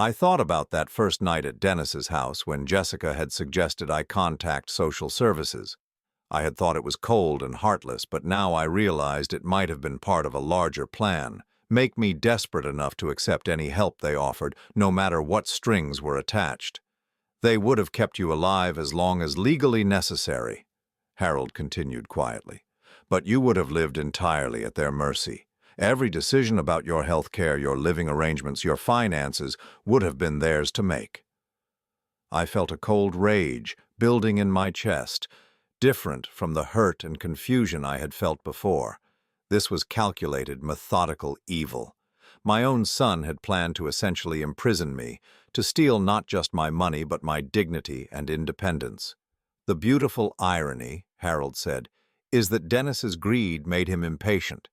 I thought about that first night at Dennis's house when Jessica had suggested I contact social services. I had thought it was cold and heartless, but now I realized it might have been part of a larger plan, make me desperate enough to accept any help they offered, no matter what strings were attached. They would have kept you alive as long as legally necessary, Harold continued quietly, but you would have lived entirely at their mercy. Every decision about your health care, your living arrangements, your finances would have been theirs to make. I felt a cold rage building in my chest, different from the hurt and confusion I had felt before. This was calculated, methodical evil. My own son had planned to essentially imprison me, to steal not just my money but my dignity and independence. The beautiful irony, Harold said, is that Dennis's greed made him impatient.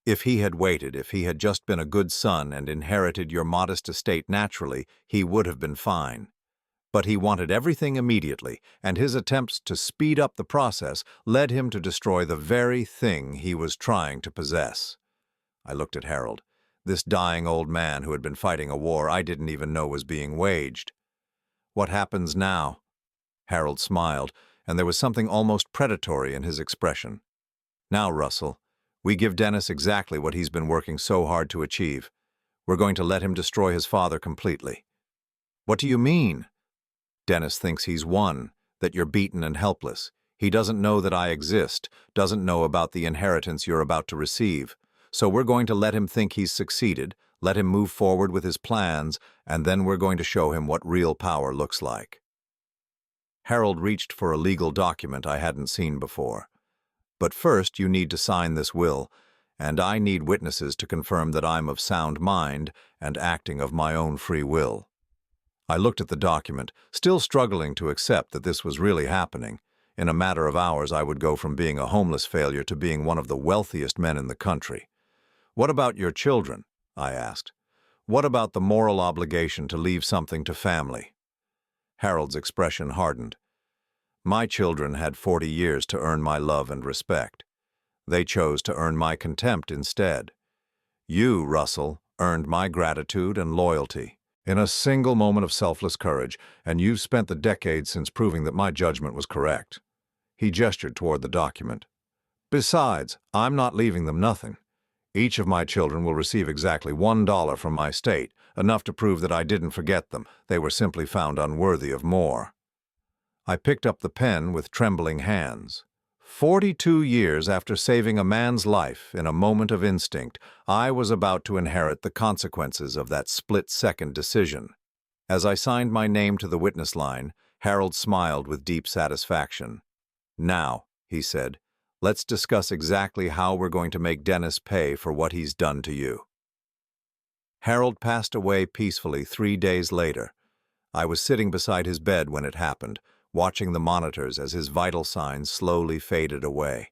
If he had waited, if he had just been a good son and inherited your modest estate naturally, he would have been fine. But he wanted everything immediately, and his attempts to speed up the process led him to destroy the very thing he was trying to possess. I looked at Harold, this dying old man who had been fighting a war I didn't even know was being waged. What happens now? Harold smiled, and there was something almost predatory in his expression. Now, Russell, we give Dennis exactly what he's been working so hard to achieve. We're going to let him destroy his father completely. What do you mean? Dennis thinks he's won, that you're beaten and helpless. He doesn't know that I exist, doesn't know about the inheritance you're about to receive. So we're going to let him think he's succeeded, let him move forward with his plans, and then we're going to show him what real power looks like. Harold reached for a legal document I hadn't seen before. But first you need to sign this will, and I need witnesses to confirm that I'm of sound mind and acting of my own free will. I looked at the document, still struggling to accept that this was really happening. In a matter of hours, I would go from being a homeless failure to being one of the wealthiest men in the country. What about your children? I asked. What about the moral obligation to leave something to family? Harold's expression hardened. My children had 40 years to earn my love and respect. They chose to earn my contempt instead. You, Russell, earned my gratitude and loyalty. In a single moment of selfless courage, and you've spent the decades since proving that my judgment was correct. He gestured toward the document. Besides, I'm not leaving them nothing. Each of my children will receive exactly $1 from my state, enough to prove that I didn't forget them. They were simply found unworthy of more. I picked up the pen with trembling hands. 42 years after saving a man's life in a moment of instinct, I was about to inherit the consequences of that split-second decision. As I signed my name to the witness line, Harold smiled with deep satisfaction. Now, he said, let's discuss exactly how we're going to make Dennis pay for what he's done to you. Harold passed away peacefully 3 days later. I was sitting beside his bed when it happened, watching the monitors as his vital signs slowly faded away.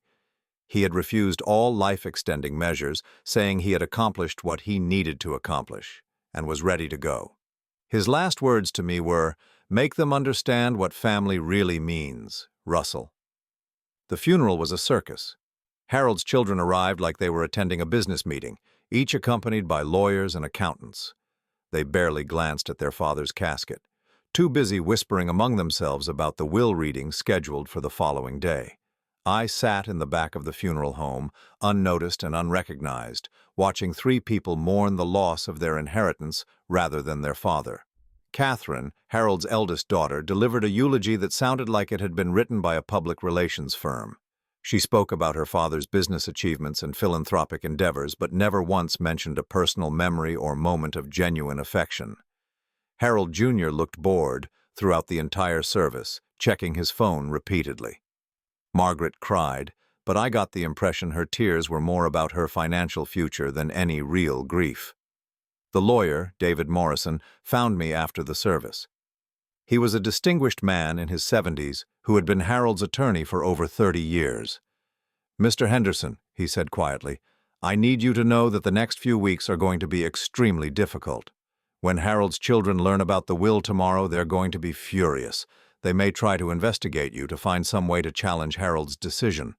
He had refused all life-extending measures, saying he had accomplished what he needed to accomplish, and was ready to go. His last words to me were, "Make them understand what family really means, Russell." The funeral was a circus. Harold's children arrived like they were attending a business meeting, each accompanied by lawyers and accountants. They barely glanced at their father's casket, too busy whispering among themselves about the will reading scheduled for the following day. I sat in the back of the funeral home, unnoticed and unrecognized, watching three people mourn the loss of their inheritance rather than their father. Catherine, Harold's eldest daughter, delivered a eulogy that sounded like it had been written by a public relations firm. She spoke about her father's business achievements and philanthropic endeavors, but never once mentioned a personal memory or moment of genuine affection. Harold Jr. looked bored throughout the entire service, checking his phone repeatedly. Margaret cried, but I got the impression her tears were more about her financial future than any real grief. The lawyer, David Morrison, found me after the service. He was a distinguished man in his 70s who had been Harold's attorney for over 30 years. "Mr. Henderson," he said quietly, "I need you to know that the next few weeks are going to be extremely difficult. When Harold's children learn about the will tomorrow, they're going to be furious. They may try to investigate you to find some way to challenge Harold's decision."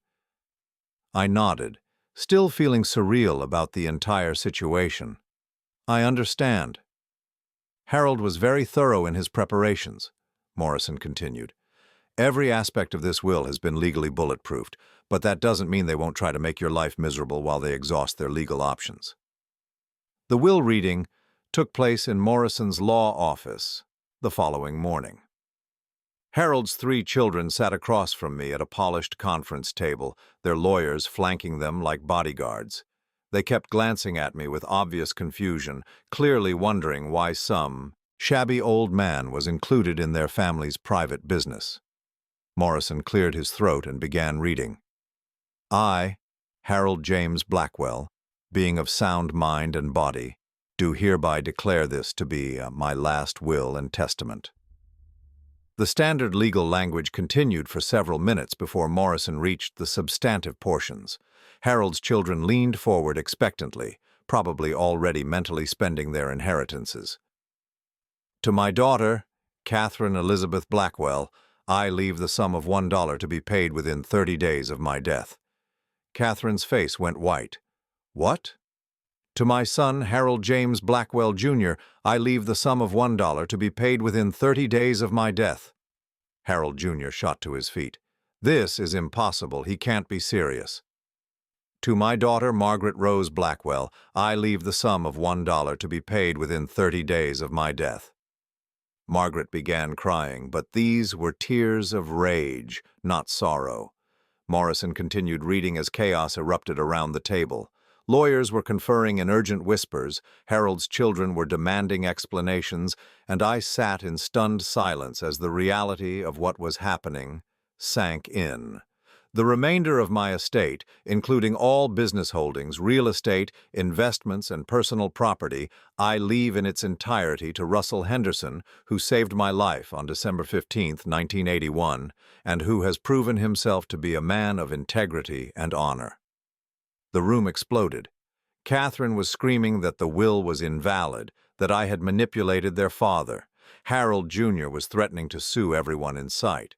I nodded, still feeling surreal about the entire situation. "I understand." "Harold was very thorough in his preparations," Morrison continued. "Every aspect of this will has been legally bulletproofed, but that doesn't mean they won't try to make your life miserable while they exhaust their legal options." The will reading took place in Morrison's law office the following morning. Harold's three children sat across from me at a polished conference table, their lawyers flanking them like bodyguards. They kept glancing at me with obvious confusion, clearly wondering why some shabby old man was included in their family's private business. Morrison cleared his throat and began reading. "I, Harold James Blackwell, being of sound mind and body, do hereby declare this to be my last will and testament." The standard legal language continued for several minutes before Morrison reached the substantive portions. Harold's children leaned forward expectantly, probably already mentally spending their inheritances. "To my daughter, Catherine Elizabeth Blackwell, I leave the sum of $1 to be paid within 30 days of my death." Catherine's face went white. "What?" "To my son, Harold James Blackwell, Jr., I leave the sum of $1 to be paid within 30 days of my death." Harold Jr. shot to his feet. "This is impossible. He can't be serious." "To my daughter, Margaret Rose Blackwell, I leave the sum of $1 to be paid within 30 days of my death." Margaret began crying, but these were tears of rage, not sorrow. Morrison continued reading as chaos erupted around the table. Lawyers were conferring in urgent whispers, Harold's children were demanding explanations, and I sat in stunned silence as the reality of what was happening sank in. The remainder of my estate, including all business holdings, real estate, investments, and personal property, I leave in its entirety to Russell Henderson, who saved my life on December 15, 1981, and who has proven himself to be a man of integrity and honor. The room exploded. Catherine was screaming that the will was invalid, that I had manipulated their father. Harold Jr. was threatening to sue everyone in sight.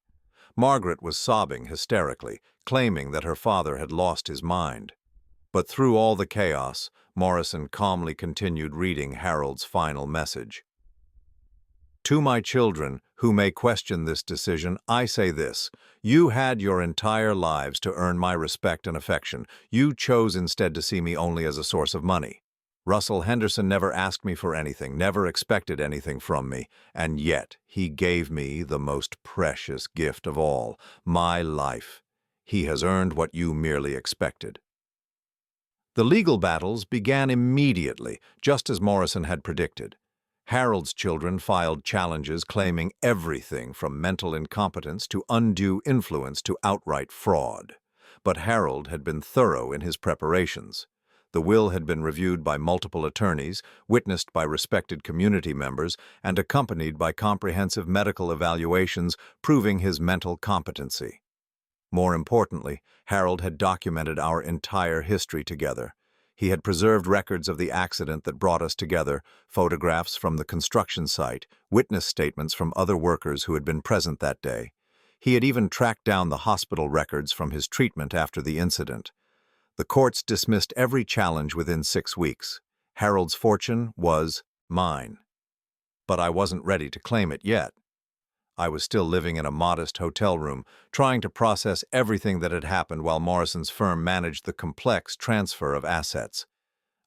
Margaret was sobbing hysterically, claiming that her father had lost his mind. But through all the chaos, Morrison calmly continued reading Harold's final message. "To my children, who may question this decision, I say this. You had your entire lives to earn my respect and affection. You chose instead to see me only as a source of money. Russell Henderson never asked me for anything, never expected anything from me, and yet he gave me the most precious gift of all, my life. He has earned what you merely expected." The legal battles began immediately, just as Morrison had predicted. Harold's children filed challenges claiming everything from mental incompetence to undue influence to outright fraud. But Harold had been thorough in his preparations. The will had been reviewed by multiple attorneys, witnessed by respected community members, and accompanied by comprehensive medical evaluations proving his mental competency. More importantly, Harold had documented our entire history together. He had preserved records of the accident that brought us together, photographs from the construction site, witness statements from other workers who had been present that day. He had even tracked down the hospital records from his treatment after the incident. The courts dismissed every challenge within 6 weeks. Harold's fortune was mine. but I wasn't ready to claim it yet. I was still living in a modest hotel room, trying to process everything that had happened while Morrison's firm managed the complex transfer of assets.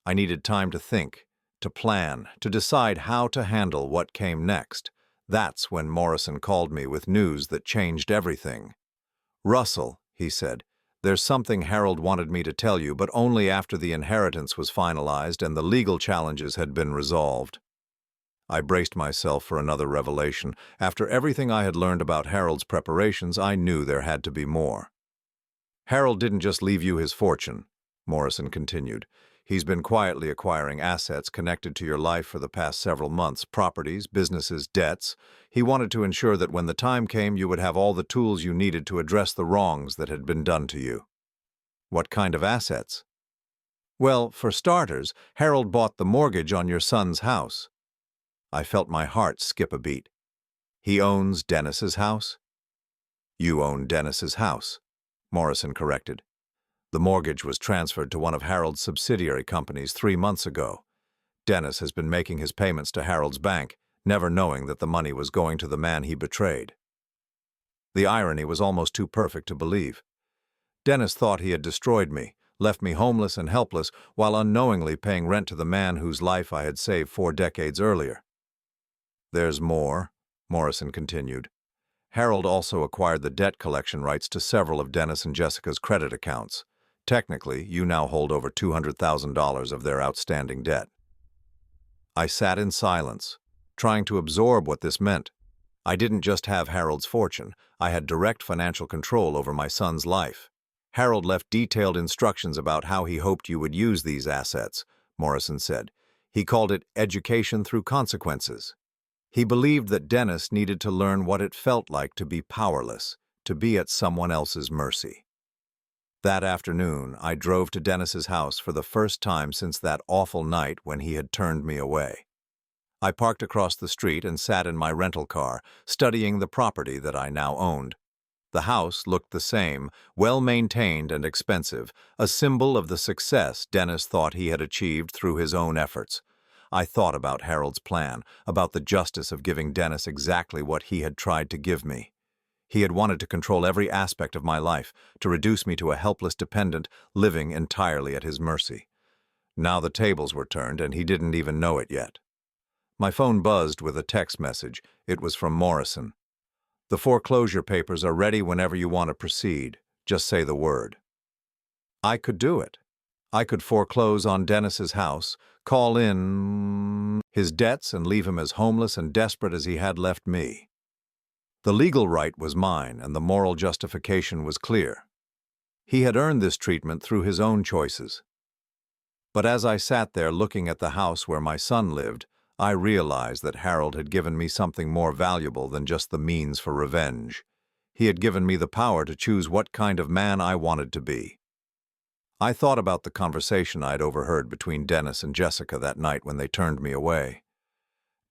I needed time to think, to plan, to decide how to handle what came next. That's when Morrison called me with news that changed everything. "Russell," he said, "there's something Harold wanted me to tell you, but only after the inheritance was finalized and the legal challenges had been resolved." I braced myself for another revelation. After everything I had learned about Harold's preparations, I knew there had to be more. "Harold didn't just leave you his fortune," Morrison continued. "He's been quietly acquiring assets connected to your life for the past several months, properties, businesses, debts. He wanted to ensure that when the time came, you would have all the tools you needed to address the wrongs that had been done to you." "What kind of assets?" "Well, for starters, Harold bought the mortgage on your son's house." I felt my heart skip a beat. "He owns Dennis's house?" "You own Dennis's house," Morrison corrected. "The mortgage was transferred to one of Harold's subsidiary companies 3 months ago. Dennis has been making his payments to Harold's bank, never knowing that the money was going to the man he betrayed." The irony was almost too perfect to believe. Dennis thought he had destroyed me, left me homeless and helpless, while unknowingly paying rent to the man whose life I had saved 4 decades earlier. "There's more," Morrison continued. "Harold also acquired the debt collection rights to several of Dennis and Jessica's credit accounts. Technically, you now hold over $200,000 of their outstanding debt." I sat in silence, trying to absorb what this meant. I didn't just have Harold's fortune, I had direct financial control over my son's life. "Harold left detailed instructions about how he hoped you would use these assets," Morrison said. "He called it education through consequences. He believed that Dennis needed to learn what it felt like to be powerless, to be at someone else's mercy." That afternoon, I drove to Dennis's house for the first time since that awful night when he had turned me away. I parked across the street and sat in my rental car, studying the property that I now owned. The house looked the same, well-maintained and expensive, a symbol of the success Dennis thought he had achieved through his own efforts. I thought about Harold's plan, about the justice of giving Dennis exactly what he had tried to give me. He had wanted to control every aspect of my life, to reduce me to a helpless dependent, living entirely at his mercy. Now the tables were turned, and he didn't even know it yet. My phone buzzed with a text message. It was from Morrison. "The foreclosure papers are ready whenever you want to proceed. Just say the word." I could do it. I could foreclose on Dennis's house, call in his debts, and leave him as homeless and desperate as he had left me. The legal right was mine, and the moral justification was clear. He had earned this treatment through his own choices. But as I sat there looking at the house where my son lived, I realized that Harold had given me something more valuable than just the means for revenge. He had given me the power to choose what kind of man I wanted to be. I thought about the conversation I'd overheard between Dennis and Jessica that night when they turned me away.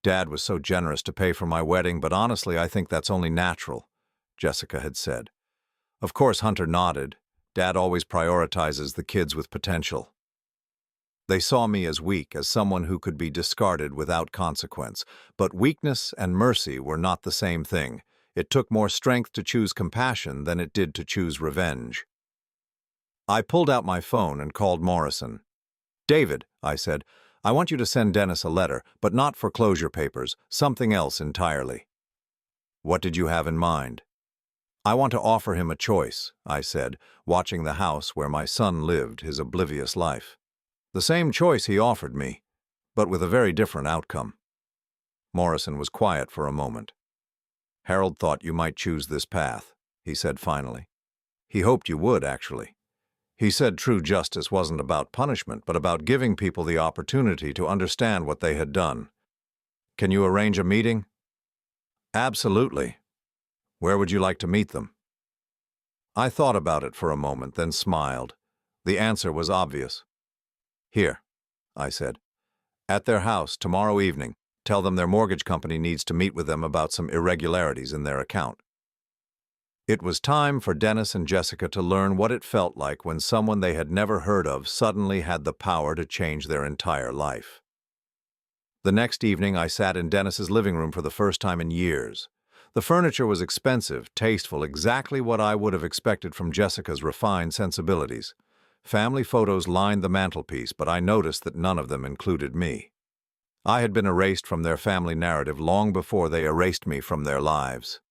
"Dad was so generous to pay for my wedding, but honestly, I think that's only natural," Jessica had said. Of course, Hunter nodded. Dad always prioritizes the kids with potential. They saw me as weak, as someone who could be discarded without consequence. But weakness and mercy were not the same thing. It took more strength to choose compassion than it did to choose revenge. I pulled out my phone and called Morrison. "David," I said, "I want you to send Dennis a letter, but not foreclosure papers, something else entirely." "What did you have in mind?" "I want to offer him a choice," I said, watching the house where my son lived his oblivious life. "The same choice he offered me, but with a very different outcome." Morrison was quiet for a moment. "Harold thought you might choose this path," he said finally. "He hoped you would, actually. He said true justice wasn't about punishment, but about giving people the opportunity to understand what they had done. Can you arrange a meeting?" "Absolutely. Where would you like to meet them?" I thought about it for a moment, then smiled. The answer was obvious. "Here," I said. "At their house tomorrow evening. Tell them their mortgage company needs to meet with them about some irregularities in their account." It was time for Dennis and Jessica to learn what it felt like when someone they had never heard of suddenly had the power to change their entire life. The next evening, I sat in Dennis's living room for the first time in years. The furniture was expensive, tasteful, exactly what I would have expected from Jessica's refined sensibilities. Family photos lined the mantelpiece, but I noticed that none of them included me. I had been erased from their family narrative long before they erased me from their lives.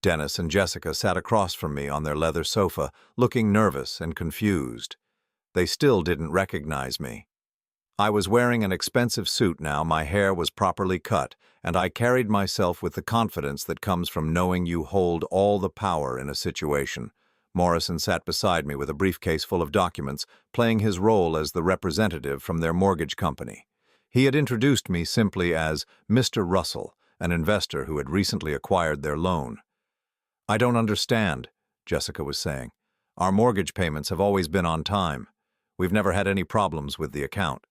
Dennis and Jessica sat across from me on their leather sofa, looking nervous and confused. They still didn't recognize me. I was wearing an expensive suit now, my hair was properly cut, and I carried myself with the confidence that comes from knowing you hold all the power in a situation. Morrison sat beside me with a briefcase full of documents, playing his role as the representative from their mortgage company. He had introduced me simply as Mr. Russell, an investor who had recently acquired their loan. "I don't understand," Jessica was saying. "Our mortgage payments have always been on time. We've never had any problems with the account."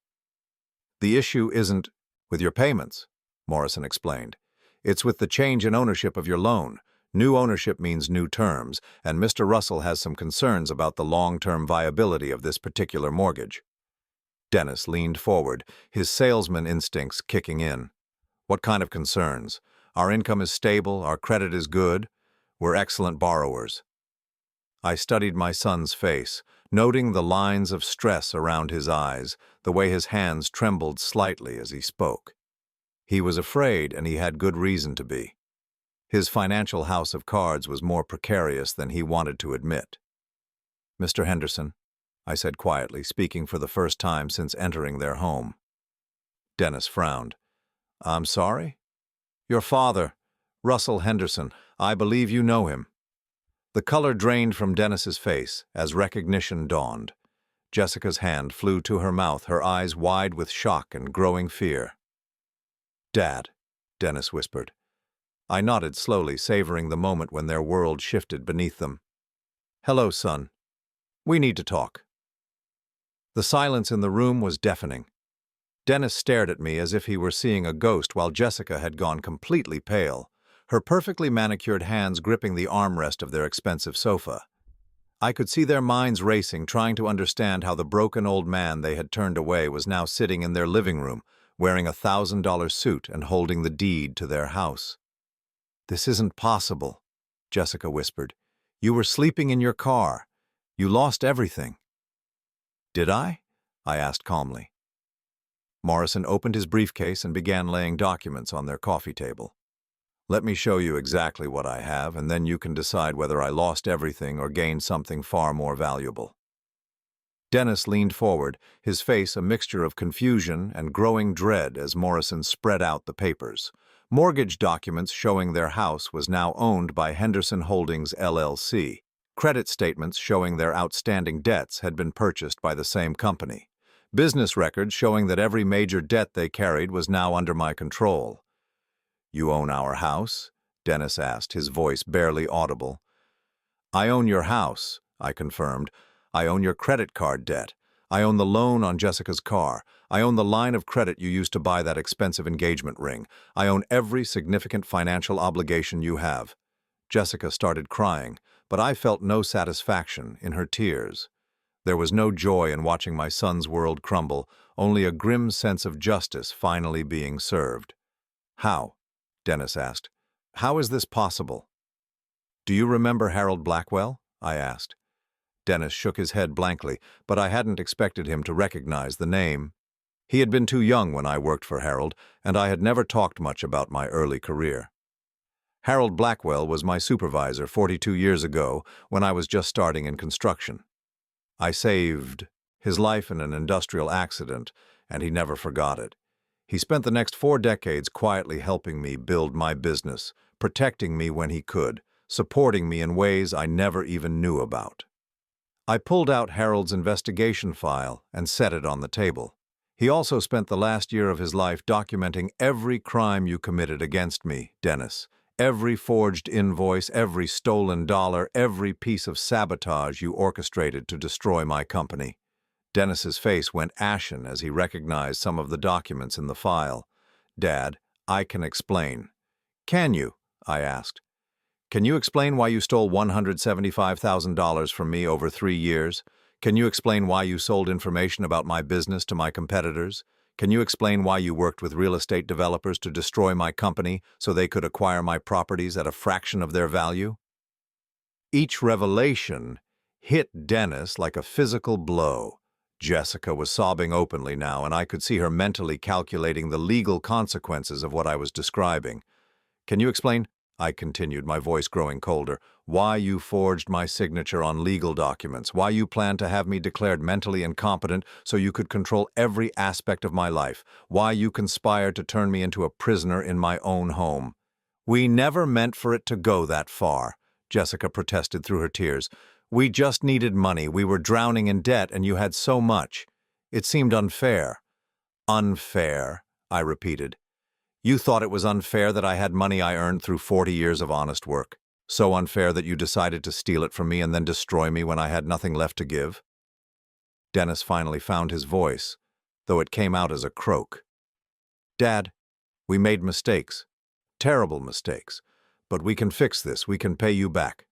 "The issue isn't with your payments," Morrison explained. "It's with the change in ownership of your loan. New ownership means new terms, and Mr. Russell has some concerns about the long-term viability of this particular mortgage." Dennis leaned forward, his salesman instincts kicking in. "What kind of concerns? Our income is stable, our credit is good. We're excellent borrowers." I studied my son's face, noting the lines of stress around his eyes, the way his hands trembled slightly as he spoke. He was afraid, and he had good reason to be. His financial house of cards was more precarious than he wanted to admit. "Mr. Henderson," I said quietly, speaking for the first time since entering their home. Dennis frowned. "I'm sorry?" "Your father, Russell Henderson. I believe you know him." The color drained from Dennis's face as recognition dawned. Jessica's hand flew to her mouth, her eyes wide with shock and growing fear. "Dad," Dennis whispered. I nodded slowly, savoring the moment when their world shifted beneath them. "Hello, son. We need to talk." The silence in the room was deafening. Dennis stared at me as if he were seeing a ghost, while Jessica had gone completely pale, her perfectly manicured hands gripping the armrest of their expensive sofa. I could see their minds racing, trying to understand how the broken old man they had turned away was now sitting in their living room, wearing a $1,000 suit and holding the deed to their house. "This isn't possible," Jessica whispered. "You were sleeping in your car. You lost everything." "Did I?" I asked calmly. Morrison opened his briefcase and began laying documents on their coffee table. "Let me show you exactly what I have, and then you can decide whether I lost everything or gained something far more valuable." Dennis leaned forward, his face a mixture of confusion and growing dread as Morrison spread out the papers. Mortgage documents showing their house was now owned by Henderson Holdings, LLC. Credit statements showing their outstanding debts had been purchased by the same company. Business records showing that every major debt they carried was now under my control. "You own our house?" Dennis asked, his voice barely audible. "I own your house," I confirmed. "I own your credit card debt. I own the loan on Jessica's car. I own the line of credit you used to buy that expensive engagement ring. I own every significant financial obligation you have." Jessica started crying, but I felt no satisfaction in her tears. There was no joy in watching my son's world crumble, only a grim sense of justice finally being served. "How?" Dennis asked. "How is this possible?" "Do you remember Harold Blackwell?" I asked. Dennis shook his head blankly, but I hadn't expected him to recognize the name. He had been too young when I worked for Harold, and I had never talked much about my early career. "Harold Blackwell was my supervisor 42 years ago when I was just starting in construction. I saved his life in an industrial accident, and he never forgot it. He spent the next 4 decades quietly helping me build my business, protecting me when he could, supporting me in ways I never even knew about." I pulled out Harold's investigation file and set it on the table. "He also spent the last year of his life documenting every crime you committed against me, Dennis. Every forged invoice, every stolen dollar, every piece of sabotage you orchestrated to destroy my company." Dennis's face went ashen as he recognized some of the documents in the file. "Dad, I can explain." "Can you?" I asked. "Can you explain why you stole $175,000 from me over 3 years? Can you explain why you sold information about my business to my competitors? Can you explain why you worked with real estate developers to destroy my company so they could acquire my properties at a fraction of their value? Each revelation hit Dennis like a physical blow. Jessica was sobbing openly now, and I could see her mentally calculating the legal consequences of what I was describing. Can you explain, I continued, my voice growing colder, why you forged my signature on legal documents, why you planned to have me declared mentally incompetent so you could control every aspect of my life, why you conspired to turn me into a prisoner in my own home? We never meant for it to go that far, Jessica protested through her tears. We just needed money. We were drowning in debt, and you had so much. It seemed unfair. Unfair, I repeated. You thought it was unfair that I had money I earned through 40 years of honest work. So unfair that you decided to steal it from me and then destroy me when I had nothing left to give? Dennis finally found his voice, though it came out as a croak. Dad, we made mistakes. Terrible mistakes. But we can fix this. We can pay you back.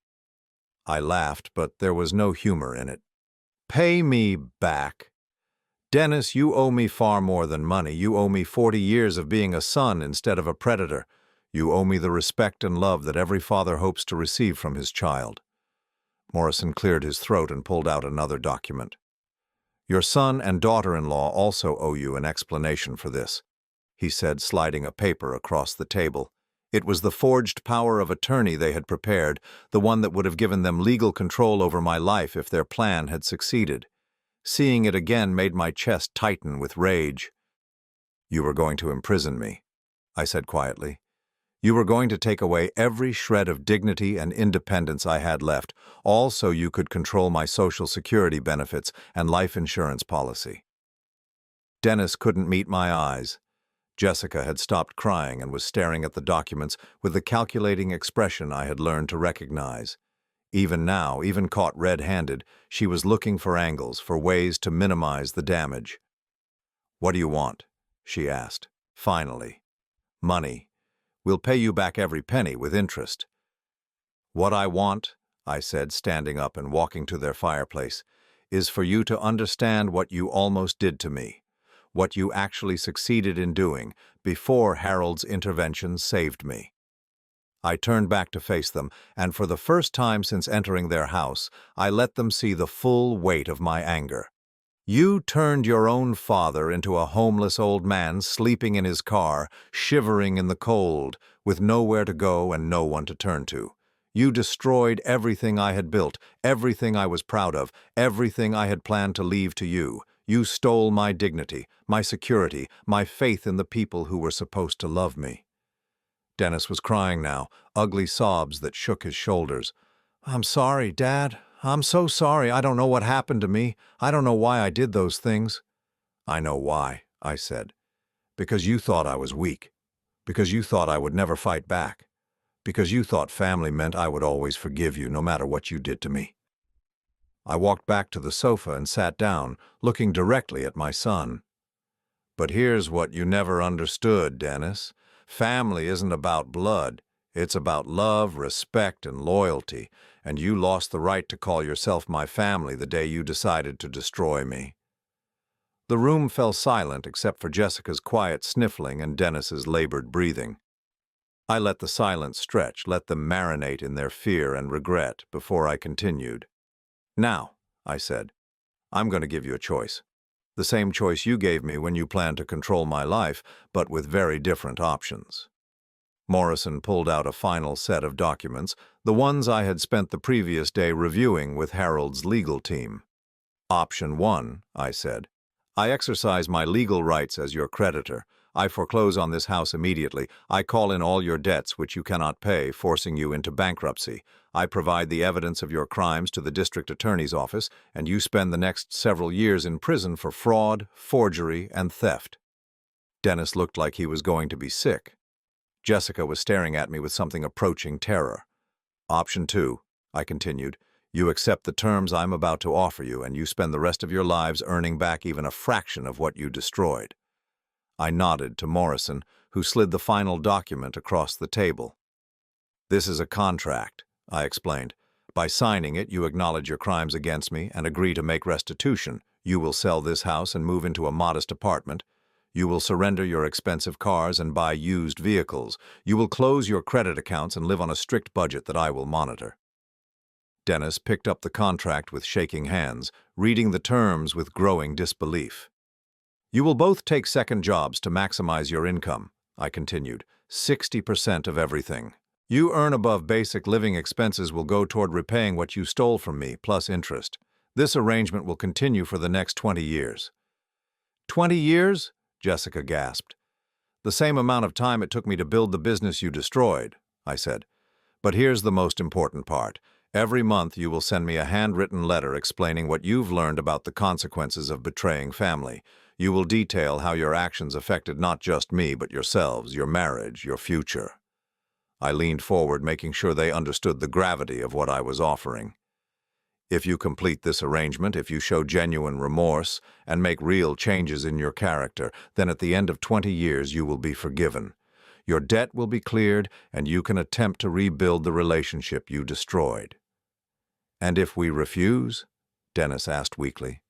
I laughed, but there was no humor in it. Pay me back? Dennis, you owe me far more than money. You owe me 40 years of being a son instead of a predator. You owe me the respect and love that every father hopes to receive from his child. Morrison cleared his throat and pulled out another document. Your son and daughter-in-law also owe you an explanation for this, he said, sliding a paper across the table. It was the forged power of attorney they had prepared, the one that would have given them legal control over my life if their plan had succeeded. Seeing it again made my chest tighten with rage. You were going to imprison me, I said quietly. You were going to take away every shred of dignity and independence I had left, all so you could control my Social Security benefits and life insurance policy. Dennis couldn't meet my eyes. Jessica had stopped crying and was staring at the documents with the calculating expression I had learned to recognize. Even now, even caught red-handed, she was looking for angles, for ways to minimize the damage. What do you want? She asked, finally. Money. We'll pay you back every penny with interest. What I want, I said, standing up and walking to their fireplace, is for you to understand what you almost did to me. What you actually succeeded in doing before Harold's intervention saved me. I turned back to face them, and for the first time since entering their house, I let them see the full weight of my anger. You turned your own father into a homeless old man sleeping in his car, shivering in the cold, with nowhere to go and no one to turn to. You destroyed everything I had built, everything I was proud of, everything I had planned to leave to you. You stole my dignity, my security, my faith in the people who were supposed to love me. Dennis was crying now, ugly sobs that shook his shoulders. I'm sorry, Dad. I'm so sorry. I don't know what happened to me. I don't know why I did those things. I know why, I said. Because you thought I was weak. Because you thought I would never fight back. Because you thought family meant I would always forgive you no matter what you did to me. I walked back to the sofa and sat down, looking directly at my son. But here's what you never understood, Dennis. Family isn't about blood. It's about love, respect, and loyalty, and you lost the right to call yourself my family the day you decided to destroy me. The room fell silent except for Jessica's quiet sniffling and Dennis's labored breathing. I let the silence stretch, let them marinate in their fear and regret before I continued. Now, I said, I'm going to give you a choice. The same choice you gave me when you planned to control my life, but with very different options. Morrison pulled out a final set of documents, the ones I had spent the previous day reviewing with Harold's legal team. Option 1, I said. I exercise my legal rights as your creditor. I foreclose on this house immediately. I call in all your debts which you cannot pay, forcing you into bankruptcy. I provide the evidence of your crimes to the district attorney's office, and you spend the next several years in prison for fraud, forgery, and theft. Dennis looked like he was going to be sick. Jessica was staring at me with something approaching terror. Option 2, I continued. You accept the terms I'm about to offer you, and you spend the rest of your lives earning back even a fraction of what you destroyed. I nodded to Morrison, who slid the final document across the table. This is a contract, I explained. By signing it, you acknowledge your crimes against me and agree to make restitution. You will sell this house and move into a modest apartment. You will surrender your expensive cars and buy used vehicles. You will close your credit accounts and live on a strict budget that I will monitor." Dennis picked up the contract with shaking hands, reading the terms with growing disbelief. "You will both take second jobs to maximize your income," I continued. 60% of everything. You earn above basic living expenses will go toward repaying what you stole from me, plus interest. This arrangement will continue for the next 20 years. 20 years? Jessica gasped. "The same amount of time it took me to build the business you destroyed," I said. "But here's the most important part. Every month you will send me a handwritten letter explaining what you've learned about the consequences of betraying family. You will detail how your actions affected not just me, but yourselves, your marriage, your future." I leaned forward, making sure they understood the gravity of what I was offering. "If you complete this arrangement, if you show genuine remorse and make real changes in your character, then at the end of 20 years you will be forgiven. Your debt will be cleared, and you can attempt to rebuild the relationship you destroyed." "And if we refuse?" Dennis asked weakly.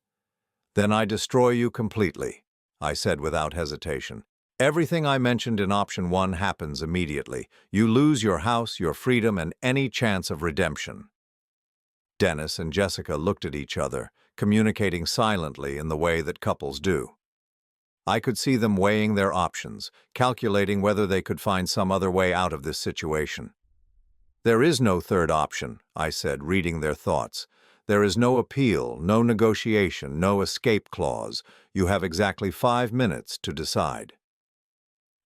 "Then I destroy you completely," I said without hesitation. "Everything I mentioned in option 1 happens immediately. You lose your house, your freedom, and any chance of redemption." Dennis and Jessica looked at each other, communicating silently in the way that couples do. I could see them weighing their options, calculating whether they could find some other way out of this situation. "There is no third option," I said, reading their thoughts. "There is no appeal, no negotiation, no escape clause. You have exactly 5 minutes to decide."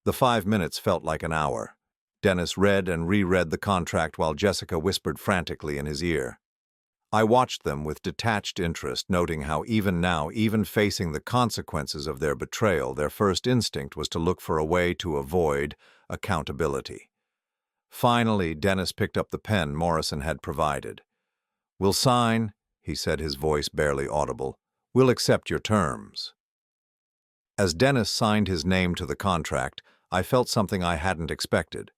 The 5 minutes felt like an hour. Dennis read and reread the contract while Jessica whispered frantically in his ear. I watched them with detached interest, noting how even now, even facing the consequences of their betrayal, their first instinct was to look for a way to avoid accountability. Finally, Dennis picked up the pen Morrison had provided. "We'll sign," he said, his voice barely audible. "We'll accept your terms." As Dennis signed his name to the contract, I felt something I hadn't expected.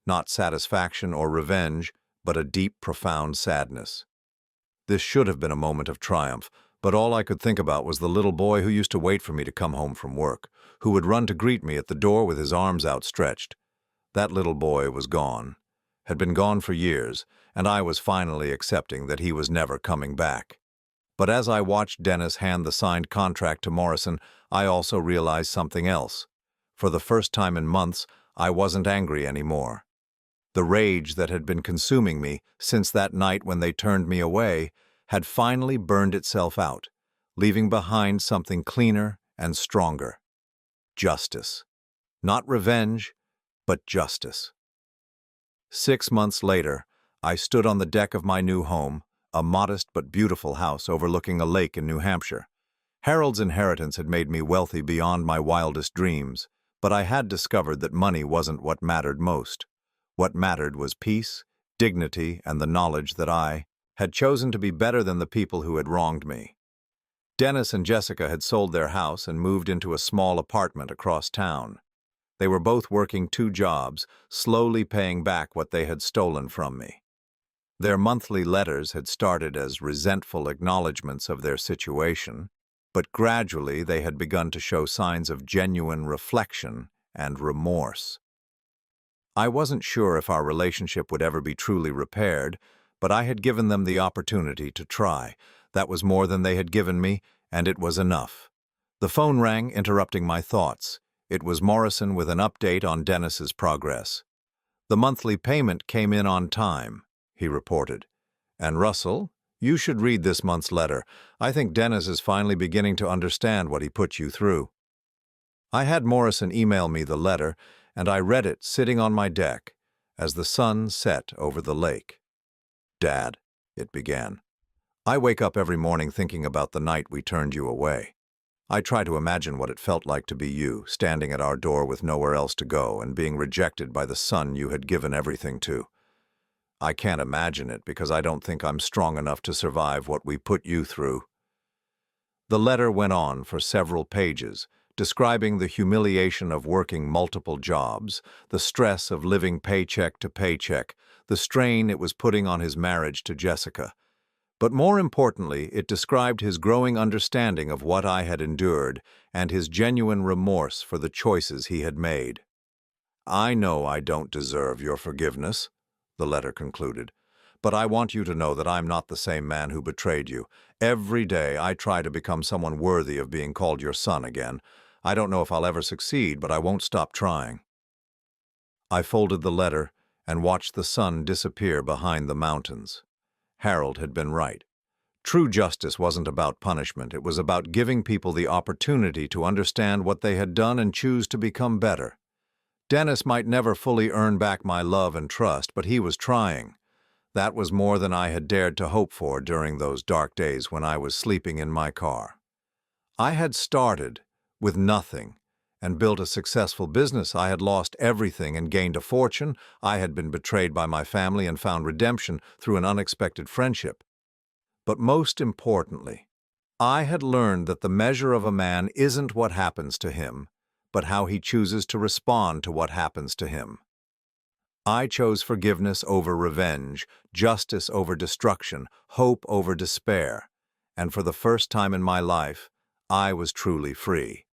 Not satisfaction or revenge, but a deep, profound sadness. This should have been a moment of triumph, but all I could think about was the little boy who used to wait for me to come home from work, who would run to greet me at the door with his arms outstretched. That little boy was gone, had been gone for years, and I was finally accepting that he was never coming back. But as I watched Dennis hand the signed contract to Morrison, I also realized something else. For the first time in months, I wasn't angry anymore. The rage that had been consuming me since that night when they turned me away had finally burned itself out, leaving behind something cleaner and stronger. Justice. Not revenge, but justice. 6 months later, I stood on the deck of my new home, a modest but beautiful house overlooking a lake in New Hampshire. Harold's inheritance had made me wealthy beyond my wildest dreams, but I had discovered that money wasn't what mattered most. What mattered was peace, dignity, and the knowledge that I had chosen to be better than the people who had wronged me. Dennis and Jessica had sold their house and moved into a small apartment across town. They were both working 2 jobs, slowly paying back what they had stolen from me. Their monthly letters had started as resentful acknowledgments of their situation, but gradually they had begun to show signs of genuine reflection and remorse. I wasn't sure if our relationship would ever be truly repaired, but I had given them the opportunity to try. That was more than they had given me, and it was enough. The phone rang, interrupting my thoughts. It was Morrison with an update on Dennis's progress. "The monthly payment came in on time," he reported. "And Russell, you should read this month's letter. I think Dennis is finally beginning to understand what he put you through." I had Morrison email me the letter, and I read it sitting on my deck as the sun set over the lake. "Dad," it began, "I wake up every morning thinking about the night we turned you away. I try to imagine what it felt like to be you, standing at our door with nowhere else to go and being rejected by the son you had given everything to. I can't imagine it because I don't think I'm strong enough to survive what we put you through." The letter went on for several pages, describing the humiliation of working multiple jobs, the stress of living paycheck to paycheck, the strain it was putting on his marriage to Jessica. But more importantly, it described his growing understanding of what I had endured and his genuine remorse for the choices he had made. "I know I don't deserve your forgiveness," the letter concluded, "but I want you to know that I'm not the same man who betrayed you. Every day I try to become someone worthy of being called your son again. I don't know if I'll ever succeed, but I won't stop trying." I folded the letter and watched the sun disappear behind the mountains. Harold had been right. True justice wasn't about punishment. It was about giving people the opportunity to understand what they had done and choose to become better. Dennis might never fully earn back my love and trust, but he was trying. That was more than I had dared to hope for during those dark days when I was sleeping in my car. I had started with nothing and built a successful business. I had lost everything and gained a fortune. I had been betrayed by my family and found redemption through an unexpected friendship. But most importantly, I had learned that the measure of a man isn't what happens to him, but how he chooses to respond to what happens to him. I chose forgiveness over revenge, justice over destruction, hope over despair, and for the first time in my life, I was truly free.